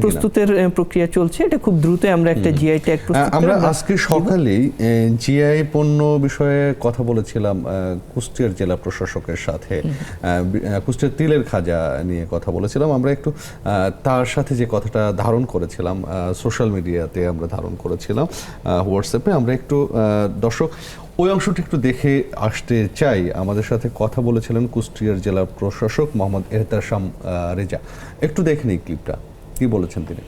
প্রস্তুতের প্রক্রিয়া চলছে। এটা খুব দ্রুত আমরা একটা জিআই ট্যাগ প্রস্তুত।
আমরা আজকে সকালেই জিআই পণ্য বিষয়ে কথা বলেছিলাম কুষ্টিয়ার জেলা প্রশাসকের সাথে। কুষ্টিয়ার তিলের খাজা নিয়ে কথা বলেছিলাম। আমরা একটু তার সাথে যে কথাটা ধারণ করেছিলাম সোশ্যাল মিডিয়াতে, আমরা ধারণ করেছিলাম হোয়াটসঅ্যাপে। আমরা একটু দর্শক ওই অংশটি একটু দেখে আসতে চাই। আমাদের সাথে কথা বলেছিলেন কুষ্টিয়ার জেলা প্রশাসক মোহাম্মদ এহতেশাম রেজা। একটু দেখে নিই ক্লিপটা, কি বলেছেন তিনি।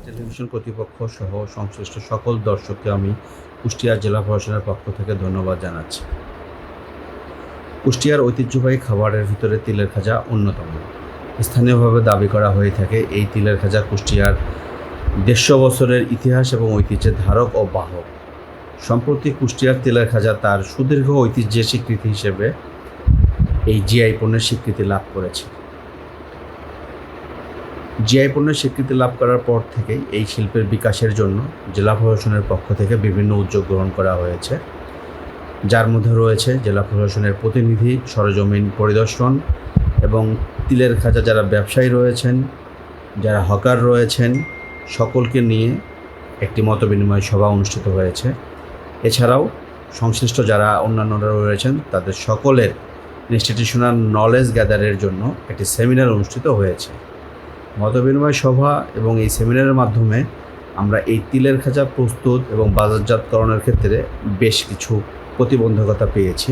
টেলিভিশন কর্তৃপক্ষ সহ সংশ্লিষ্ট সকল দর্শককে আমি কুষ্টিয়ার জেলা প্রশাসনের পক্ষ থেকে ধন্যবাদ জানাচ্ছি। কুষ্টিয়ার ঐতিহ্যবাহী খাবারের ভিতরে তিলের খাজা অন্যতম। স্থানীয়ভাবে দাবি করা হয়ে থাকে এই তিলের খাজা কুষ্টিয়ার 150 বছরের ইতিহাস এবং ঐতিহ্যের ধারক ও বাহক। সম্প্রতি কুষ্টিয়ার তিলের খাজা তার সুদীর্ঘ ঐতিহ্যের স্বীকৃতি হিসেবে এই জিআই পণ্যের স্বীকৃতি লাভ করেছে। জিআই পণ্যের স্বীকৃতি লাভ করার পর থেকেই এই শিল্পের বিকাশের জন্য জেলা প্রশাসনের পক্ষ থেকে বিভিন্ন উদ্যোগ গ্রহণ করা হয়েছে, যার মধ্যে রয়েছে জেলা প্রশাসনের প্রতিনিধি সরেজমিন পরিদর্শন, এবং তিলের খাজা যারা ব্যবসায়ী রয়েছেন, যারা হকার রয়েছেন, সকলকে নিয়ে একটি মতবিনিময় সভা অনুষ্ঠিত হয়েছে। এছাড়াও সংশ্লিষ্ট যারা অন্যান্যরা রয়েছেন, তাদের সকলের ইনস্টিটিউশনাল নলেজ গ্যাদারের জন্য একটি সেমিনার অনুষ্ঠিত হয়েছে। মতবিনিময় সভা এবং এই সেমিনারের মাধ্যমে আমরা এই তিলের খাজা প্রস্তুত এবং বাজারজাতকরণের ক্ষেত্রে বেশ কিছু প্রতিবন্ধকতা পেয়েছি।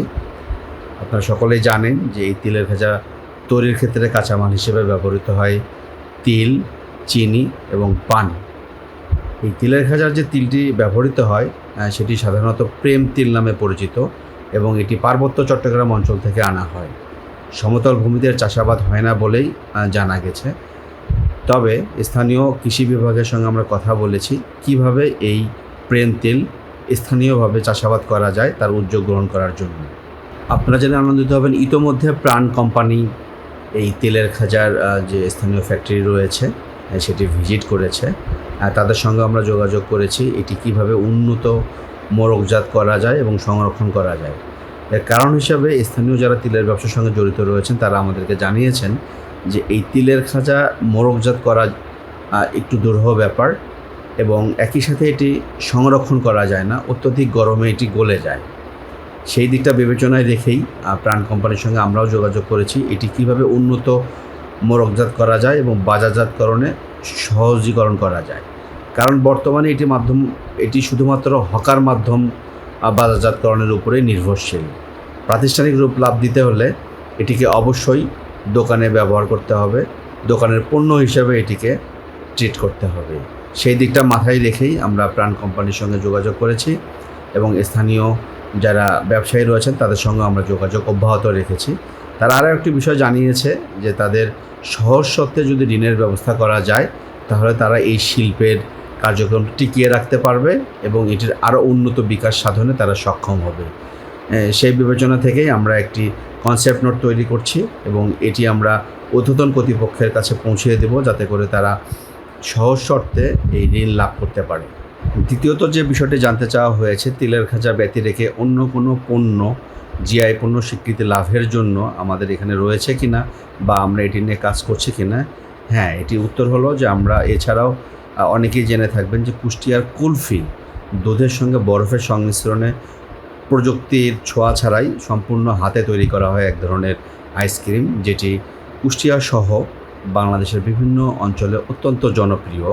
আপনারা সকলেই জানেন যে এই তিলের খাজা তৈরির ক্ষেত্রে কাঁচামাল হিসেবে ব্যবহৃত হয় তিল, চিনি এবং পানি। এই তিলের খাজার যে তিলটি ব্যবহৃত হয় সেটি সাধারণত প্রেম তিল নামে পরিচিত, এবং এটি পার্বত্য চট্টগ্রাম অঞ্চল থেকে আনা হয়। সমতল ভূমিতে চাষাবাদ হয় না বলেই জানা গেছে। তবে স্থানীয় কৃষি বিভাগের সঙ্গে আমরা কথা বলেছি কিভাবে এই প্রেম তিল স্থানীয়ভাবে চাষাবাদ করা যায় তার উদ্যোগ গ্রহণ করার জন্য। আপনারা জেনে আনন্দিত হবেন, ইতোমধ্যে প্রাণ কোম্পানি এই তেলের খাজার যে স্থানীয় ফ্যাক্টরি রয়েছে সেটি ভিজিট করেছে। তাদের সঙ্গে আমরা যোগাযোগ করেছি এটি কিভাবে উন্নত মোড়কজাত করা যায় এবং সংরক্ষণ করা যায়। এর কারণ হিসাবে স্থানীয় যারা তিলের ব্যবসার সঙ্গে জড়িত রয়েছেন তারা আমাদেরকে জানিয়েছেন যে এই তিলের খাজা মোড়কজাত করা একটু দুরূহ ব্যাপার, এবং একই সাথে এটি সংরক্ষণ করা যায় না, অত্যধিক গরমে এটি গলে যায়। সেই দিকটা বিবেচনায় রেখেই প্রাণ কোম্পানির সঙ্গে আমরাও যোগাযোগ করেছি এটি কিভাবে উন্নত মোড়কজাত করা যায় এবং বাজারজাতকরণে সহজীকরণ করা যায়। কারণ বর্তমানে এটি শুধুমাত্র হকার মাধ্যম বাজারজাতকরণের উপরে নির্ভরশীল। প্রাতিষ্ঠানিক রূপ লাভ দিতে হলে এটিকে অবশ্যই দোকানে ব্যবহার করতে হবে, দোকানের পণ্য হিসেবে এটিকে ট্রিট করতে হবে। সেই দিকটা মাথায় রেখেই আমরা প্রাণ কোম্পানির সঙ্গে যোগাযোগ করেছি এবং স্থানীয় যারা ব্যবসায়ী রয়েছেন তাদের সঙ্গে আমরা যোগাযোগ অব্যাহত রেখেছি। তারা আরও একটি বিষয় জানিয়েছে যে তাদের সহজ শর্তে যদি ঋণের ব্যবস্থা করা যায় তাহলে তারা এই শিল্পের কার্যক্রম টিকিয়ে রাখতে পারবে এবং এটির আরও উন্নত বিকাশ সাধনে তারা সক্ষম হবে। সেই বিবেচনা থেকেই আমরা একটি কনসেপ্ট নোট তৈরি করছি এবং এটি আমরা ঊর্ধ্বতন কর্তৃপক্ষের কাছে পৌঁছিয়ে দেব যাতে করে তারা সহজ শর্তে এই ঋণ লাভ করতে পারে। দ্বিতীয়ত যে বিষয়টি জানতে চাওয়া হয়েছে, তিলের খাঁচা ব্যতি রেখে অন্য কোনো পণ্য জিআই পণ্য স্বীকৃতি লাভের জন্য আমাদের এখানে রয়েছে কিনা বা আমরা এটি নিয়ে কাজ করছি কিনা। হ্যাঁ, এটি উত্তর হলো যে আমরা এছাড়াও অনেকেই জেনে থাকবেন যে কুষ্টিয়ার কুলফি দুধের সঙ্গে বরফের সংমিশ্রণে প্রযুক্তির ছোঁয়া ছাড়াই সম্পূর্ণ হাতে তৈরি করা হয় এক ধরনের আইসক্রিম, যেটি কুষ্টিয়া সহ বাংলাদেশের বিভিন্ন অঞ্চলে অত্যন্ত জনপ্রিয়।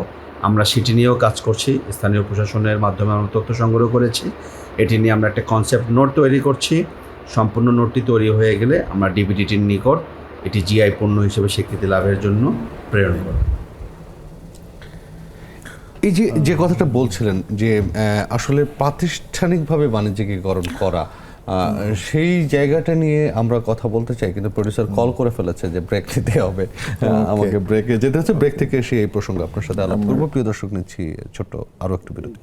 আমরা সেটি নিয়েও কাজ করছি, স্থানীয় প্রশাসনের মাধ্যমে আমরা তথ্য সংগ্রহ করেছি। এটি নিয়ে আমরা একটা কনসেপ্ট নোট তৈরি করছি। সম্পূর্ণ নোটটি তৈরি হয়ে গেলে আমরা ডিবিটিটির নিকট এটি জিআই পণ্য হিসেবে স্বীকৃতি লাভের জন্য প্রেরণ করব।
এই যে কথাটা বলছিলেন যে আসলে প্রাতিষ্ঠানিকভাবে বাণিজ্যিকীকরণ করা, সেই জায়গাটা নিয়ে আমরা কথা বলতে চাই, কিন্তু প্রডিউসার কল করে ফেলেছে যে ব্রেক নিতে হবে, আমাকে ব্রেকে যেতে হচ্ছে। ব্রেক থেকে এসে এই প্রসঙ্গে আপনার সাথে আলাপ করবো। প্রিয় দর্শক, নিচ্ছি ছোট্ট আরও একটু বিরতি।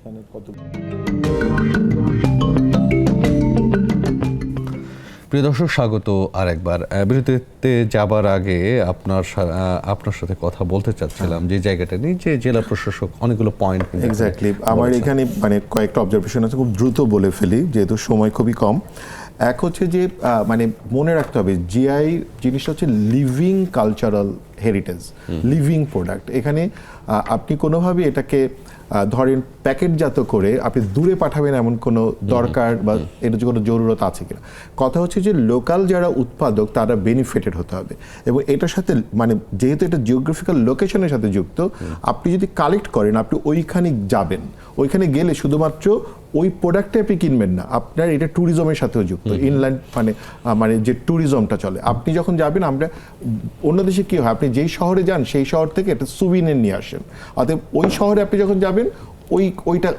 প্রিয় দর্শক, স্বাগত আর একবার। বিরতিতে যাবার আগে আপনার সাথে কথা বলতে চাচ্ছিলাম যে জায়গাটা নিয়ে, যে জেলা প্রশাসক অনেকগুলো পয়েন্ট।
এক্স্যাক্টলি, আমার এখানে মানে কয়েকটা অবজারভেশন আছে, খুব দ্রুত বলে ফেলি যেহেতু সময় খুবই কম। এক হচ্ছে যে মানে মনে রাখতে হবে জিআই জিনিসটা হচ্ছে living cultural heritage, living product. এখানে আপনি কোনোভাবে এটাকে ধরেন প্যাকেটজাত করে আপনি দূরে পাঠাবেন এমন কোনো দরকার বা এর কোনো জরুরত আছে কিনা। কথা হচ্ছে যে লোকাল যারা উৎপাদক তারা বেনিফিটেড হতে হবে এবং এটার সাথে মানে যেহেতু এটা জিওগ্রাফিক্যাল লোকেশনের সাথে যুক্ত, আপনি যদি কালেক্ট করেন আপনি ওইখানে যাবেন, ওইখানে গেলে শুধুমাত্র ওই প্রোডাক্টটা আপনি কিনবেন না, আপনার এটা ট্যুরিজমের সাথেও যুক্ত। ইনল্যান্ড মানে যে ট্যুরিজমটা চলে, আপনি যখন যাবেন, আমরা অন্য দেশে কী হয়, আপনি যেই শহরে যান সেই শহর থেকে একটা সুভিনির নিয়ে আসেন। অতএব ওই শহরে আপনি যখন যাবেন ওইটা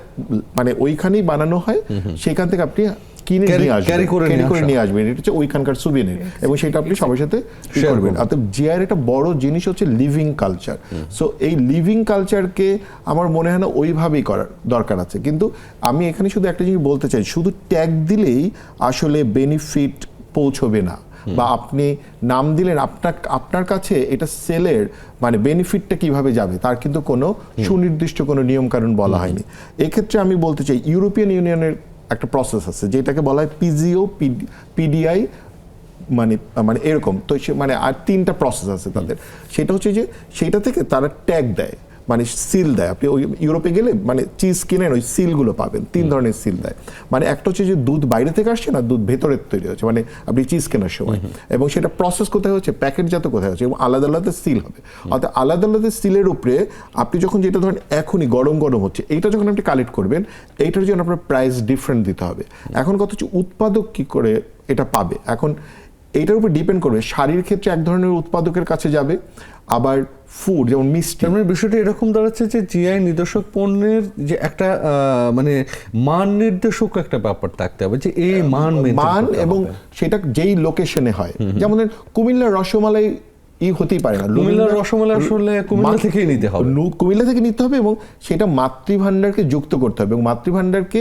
মানে ওইখানেই বানানো হয়, সেখান থেকে আপনি কিনে নিয়ে আসবেন, ক্যারি করে নিয়ে আসবেন। এটা হচ্ছে ওইখানকার সুভিনির এবং সেটা আপনি সবার সাথে শেয়ার করবেন। অর্থাৎ জিআইয়ের একটা বড় জিনিস হচ্ছে লিভিং কালচার। সো এই লিভিং কালচারকে আমার মনে হয় না ওইভাবেই করার দরকার আছে। কিন্তু আমি এখানে শুধু একটা জিনিস বলতে চাই, শুধু ট্যাগ দিলেই আসলে বেনিফিট পৌঁছবে না, বা আপনি নাম দিলেন আপনার কাছে এটা সেলের মানে বেনিফিটটা কিভাবে যাবে তার কিন্তু কোনো সুনির্দিষ্ট কোনো নিয়মকানুন বলা হয়নি। এক্ষেত্রে আমি বলতে চাই ইউরোপিয়ান ইউনিয়নের একটা প্রসেস আছে যেটাকে বলা হয় পিজিও পিডিআই, মানে এরকম তো মানে আর 3টা প্রসেস আছে তাদের। সেটা হচ্ছে যে সেইটা থেকে তারা ট্যাগ দেয়, মানে সিল দেয়। আপনি ওই ইউরোপে গেলে মানে চিজ কিনেন, ওই সিলগুলো পাবেন, 3 ধরনের সিল দেয়। মানে একটা হচ্ছে যে দুধ বাইরে থেকে আসছে না, দুধ ভেতরের তৈরি হচ্ছে, মানে আপনি চিজ কেনার সময়, এবং সেটা প্রসেস কোথায় হচ্ছে, প্যাকেটজাত কোথায় হচ্ছে, এবং আলাদা আলাদা সিল হবে। অর্থাৎ আলাদা আলাদা সিলের উপরে আপনি যখন যেটা ধরেন এখনই গরম হচ্ছে, এইটা যখন আপনি কালেক্ট করবেন, এইটার জন্য আপনার প্রাইস ডিফারেন্ট দিতে হবে। এখন কথা হচ্ছে উৎপাদক কি করে এটা পাবে। এখন এইটার উপর ডিপেন্ড করবে, শাড়ির ক্ষেত্রে এক ধরনের উৎপাদকের কাছে যাবে, আবার ফুড যেমন মিষ্টি।
মানে বিষয়টা এরকম দাঁড়াচ্ছে যে জিআই নির্দেশক পণ্যের যে একটা মানে মান নির্দেশক একটা ব্যাপার থাকতে হবে, যে এই মান
এবং সেটা যেই লোকেশনে হয়। যেমন কুমিল্লার রসমালাই হতেই পারে না,
কুমিল্লার রসমালাই আসলে কুমিল্লা থেকেই নিতে হবে,
কুমিল্লা থেকে নিতে হবে, এবং সেটা মাতৃভান্ডারকে যুক্ত করতে হবে, এবং মাতৃভান্ডারকে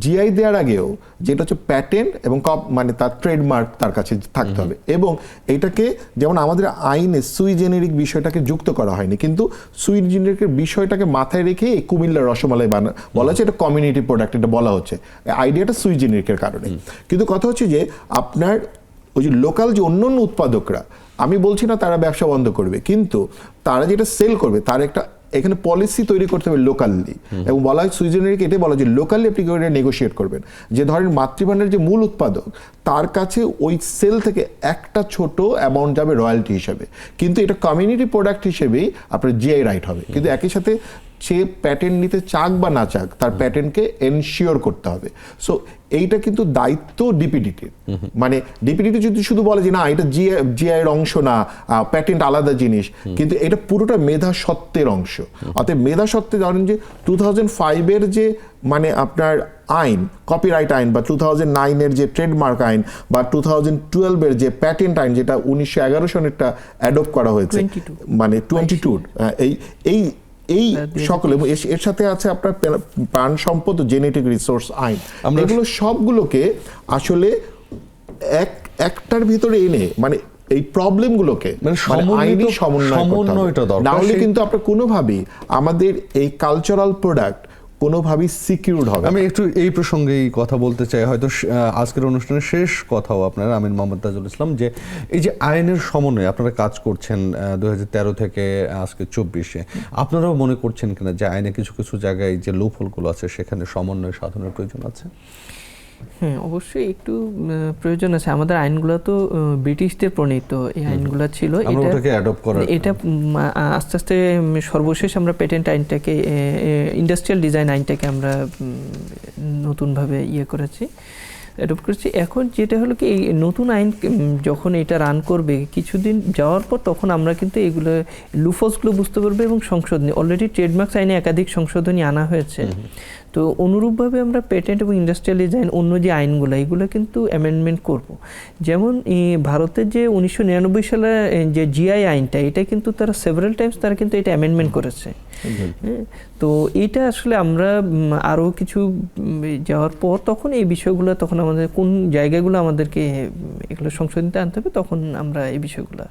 জিআই দেওয়ার আগেও যেটা হচ্ছে প্যাটেন্ট এবং মানে তার ট্রেডমার্ক তার কাছে থাকতে হবে। এবং এটাকে যেমন আমাদের আইনে সুই জেনেরিক বিষয়টাকে যুক্ত করা হয়নি, কিন্তু সুই জেনেরিকের বিষয়টাকে মাথায় রেখে এই কুমিল্লার রসমালাই বলা হচ্ছে, এটা কমিউনিটি প্রোডাক্ট এটা বলা হচ্ছে, আইডিয়াটা সুই জেনেরিকের কারণে। কিন্তু কথা হচ্ছে যে আপনার ওই যে লোকাল যে অন্য উৎপাদকরা, আমি বলছি না তারা ব্যবসা বন্ধ করবে, কিন্তু তারা যেটা সেল করবে তার একটা এখানে পলিসি তৈরি করতে হবে লোকালি, এবং বলা হয় সুইজেনারিকে এটাই বলা যে লোকালি আপনি কি করে নেগোশিয়েট করবেন, যে ধরেন মাতৃভাণ্ডারের যে মূল উৎপাদক তার কাছে ওই সেল থেকে একটা ছোট অ্যামাউন্ট যাবে রয়্যালটি হিসেবে, কিন্তু এটা কমিউনিটি প্রোডাক্ট হিসেবেই আপনার জিআই রাইট হবে। কিন্তু একই সাথে সে প্যাটেন্ট নিতে চাক বা না চাক তার প্যাটেন্টকে এনশিওর করতে হবে। সো এইটা কিন্তু দায়িত্ব ডিপিডিটির, মানে ডিপিডিটি যদি শুধু বলে যে না এটা জিআই এর অংশ না, প্যাটেন্ট আলাদা জিনিস, কিন্তু এটা পুরোটা মেধা সত্ত্বের অংশ। অতএব মেধা সত্ত্বে ধরেন যে 2005-এর যে মানে আপনার আইন, কপিরাইট আইন, বা 2009-এর যে ট্রেডমার্ক আইন, বা 2012-এর যে প্যাটেন্ট আইন যেটা 1911 সনেরটা অ্যাডপ্ট করা হয়েছে,
22
মানে 22 এই সকলে, এর সাথে আছে আপনার প্রাণ সম্পদ ও জেনেটিক রিসোর্স আইন, এগুলো সবগুলোকে আসলে একটার ভিতরে এনে মানে এই প্রবলেমগুলোকে আইনি সমন্বয় করতে হবে। না হলে কিন্তু আপনার কোনোভাবেই আমাদের এই কালচারাল প্রোডাক্ট কোনোভাবেই সিকিউরড হবে।
আমি একটু এই প্রসঙ্গেই কথা বলতে চাই, হয়তো আজকের অনুষ্ঠানের শেষ কথাও আপনার আমিন মোহাম্মদ তাজুল ইসলাম, যে এই যে আইনের সমন্বয়ে আপনারা কাজ করছেন 2013 থেকে আজকে 24-এ, আপনারাও মনে করছেন কিনা যে আইনে কিছু কিছু জায়গায় যে লুপহোলগুলো আছে সেখানে সমন্বয় সাধনের প্রয়োজন আছে?
হ্যাঁ, অবশ্যই একটু প্রয়োজন আছে। আমাদের আইনগুলো তো ব্রিটিশদের প্রণীত এই আইনগুলো ছিল, এটা আস্তে আস্তে সর্বশেষ আমরা পেটেন্ট আইনটাকে, ইন্ডাস্ট্রিয়াল ডিজাইন আইনটাকে আমরা নতুনভাবে করেছি, অ্যাডপ্ট করেছি। এখন যেটা হলো কি, এই নতুন আইন যখন এটা রান করবে কিছুদিন যাওয়ার পর, তখন আমরা কিন্তু এগুলো লুফলসগুলো বুঝতে পারবো এবং সংশোধনী, অলরেডি ট্রেডমার্কস আইনে একাধিক সংশোধনী আনা হয়েছে। তো অনুরূপভাবে আমরা পেটেন্ট এবং ইন্ডাস্ট্রিয়াল ডিজাইন অন্য যে আইনগুলো এগুলো কিন্তু অ্যামেন্ডমেন্ট করব। যেমন ভারতের যে 1999 সালে যে জিআই আইনটা, এটা কিন্তু তারা সেভারাল টাইমস তারা কিন্তু এটা অ্যামেন্ডমেন্ট করেছে। তো এইটা আসলে আমরা আরও কিছু যাওয়ার পর তখন এই বিষয়গুলো, তখন আমাদের কোন জায়গাগুলো আমাদেরকে এগুলো সংশোধনীতে আনতে হবে, তখন আমরা এই বিষয়গুলো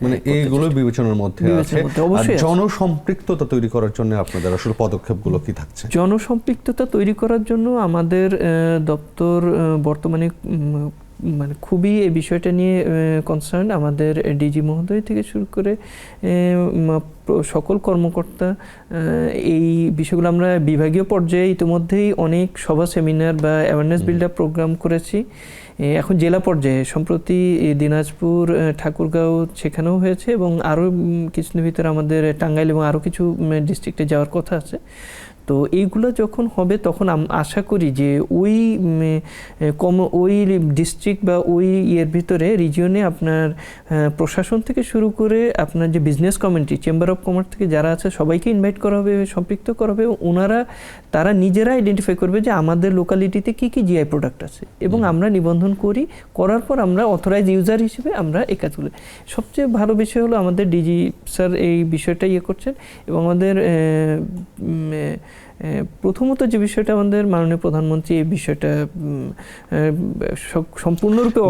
মানে এইগুলো বিবেচনার মধ্যে আছে। জনসম্পৃক্ততা তৈরি করার জন্য আপনাদের আসলে পদক্ষেপগুলো কি থাকছে?
জনসম্পৃক্ততা তৈরি করার জন্য আমাদের দপ্তর বর্তমানে মানে খুবই এই বিষয়টা নিয়ে কনসার্ন। আমাদের ডিজি মহোদয় থেকে শুরু করে সকল কর্মকর্তা এই বিষয়গুলো আমরা বিভাগীয় পর্যায়ে ইতিমধ্যেই অনেক সভা, সেমিনার বা অ্যাওয়ারনেস বিল্ড আপ প্রোগ্রাম করেছি। এখন জেলা পর্যায়ে সম্প্রতি দিনাজপুর, ঠাকুরগাঁও সেখানেও হয়েছে, এবং আরও কিছুদিনের ভিতরে আমাদের টাঙ্গাইল এবং আরও কিছু ডিস্ট্রিক্টে যাওয়ার কথা আছে। তো এইগুলো যখন হবে তখন আশা করি যে ওই ডিস্ট্রিক্ট বা ওই ভিতরে রিজিয়নে আপনার প্রশাসন থেকে শুরু করে আপনার যে business community, chamber of commerce থেকে যারা আছে সবাইকে ইনভাইট করা হবে, সম্পৃক্ত করা হবে। তারা নিজেরা আইডেন্টিফাই করবে যে আমাদের লোকালিটিতে কি কি জিআই প্রোডাক্ট আছে, এবং আমরা নিবন্ধন করার পর আমরা অথরাইজ ইউজার হিসেবে আমরা এই কাজগুলো। সবচেয়ে ভালো বিষয় হলো আমাদের ডিজি স্যার এই বিষয়টা করছেন, এবং আমাদের প্রথমত যে বিষয়টা আমাদের মাননীয় প্রধানমন্ত্রী এই বিষয়টা সম্পূর্ণরূপে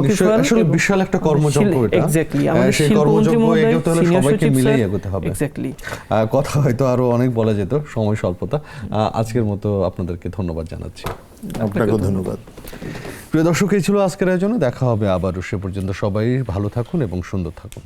আসলে বিশাল একটা কর্মযজ্ঞ, এটা
এক্স্যাক্টলি
আমাদের শিল্পমন্ত্রী মহোদয় সবাইকে মিলে এগোতে হবে।
এক্স্যাক্টলি,
কথা হয়তো আরো অনেক বলা যেত, সময় স্বল্পতা। আজকের মতো আপনাদেরকে ধন্যবাদ জানাচ্ছি।
আপনাকেও ধন্যবাদ।
প্রিয় দর্শক, এই ছিল আজকের আয়োজনে। দেখা হবে আবারও, সে পর্যন্ত সবাই ভালো থাকুন এবং সুন্দর থাকুন।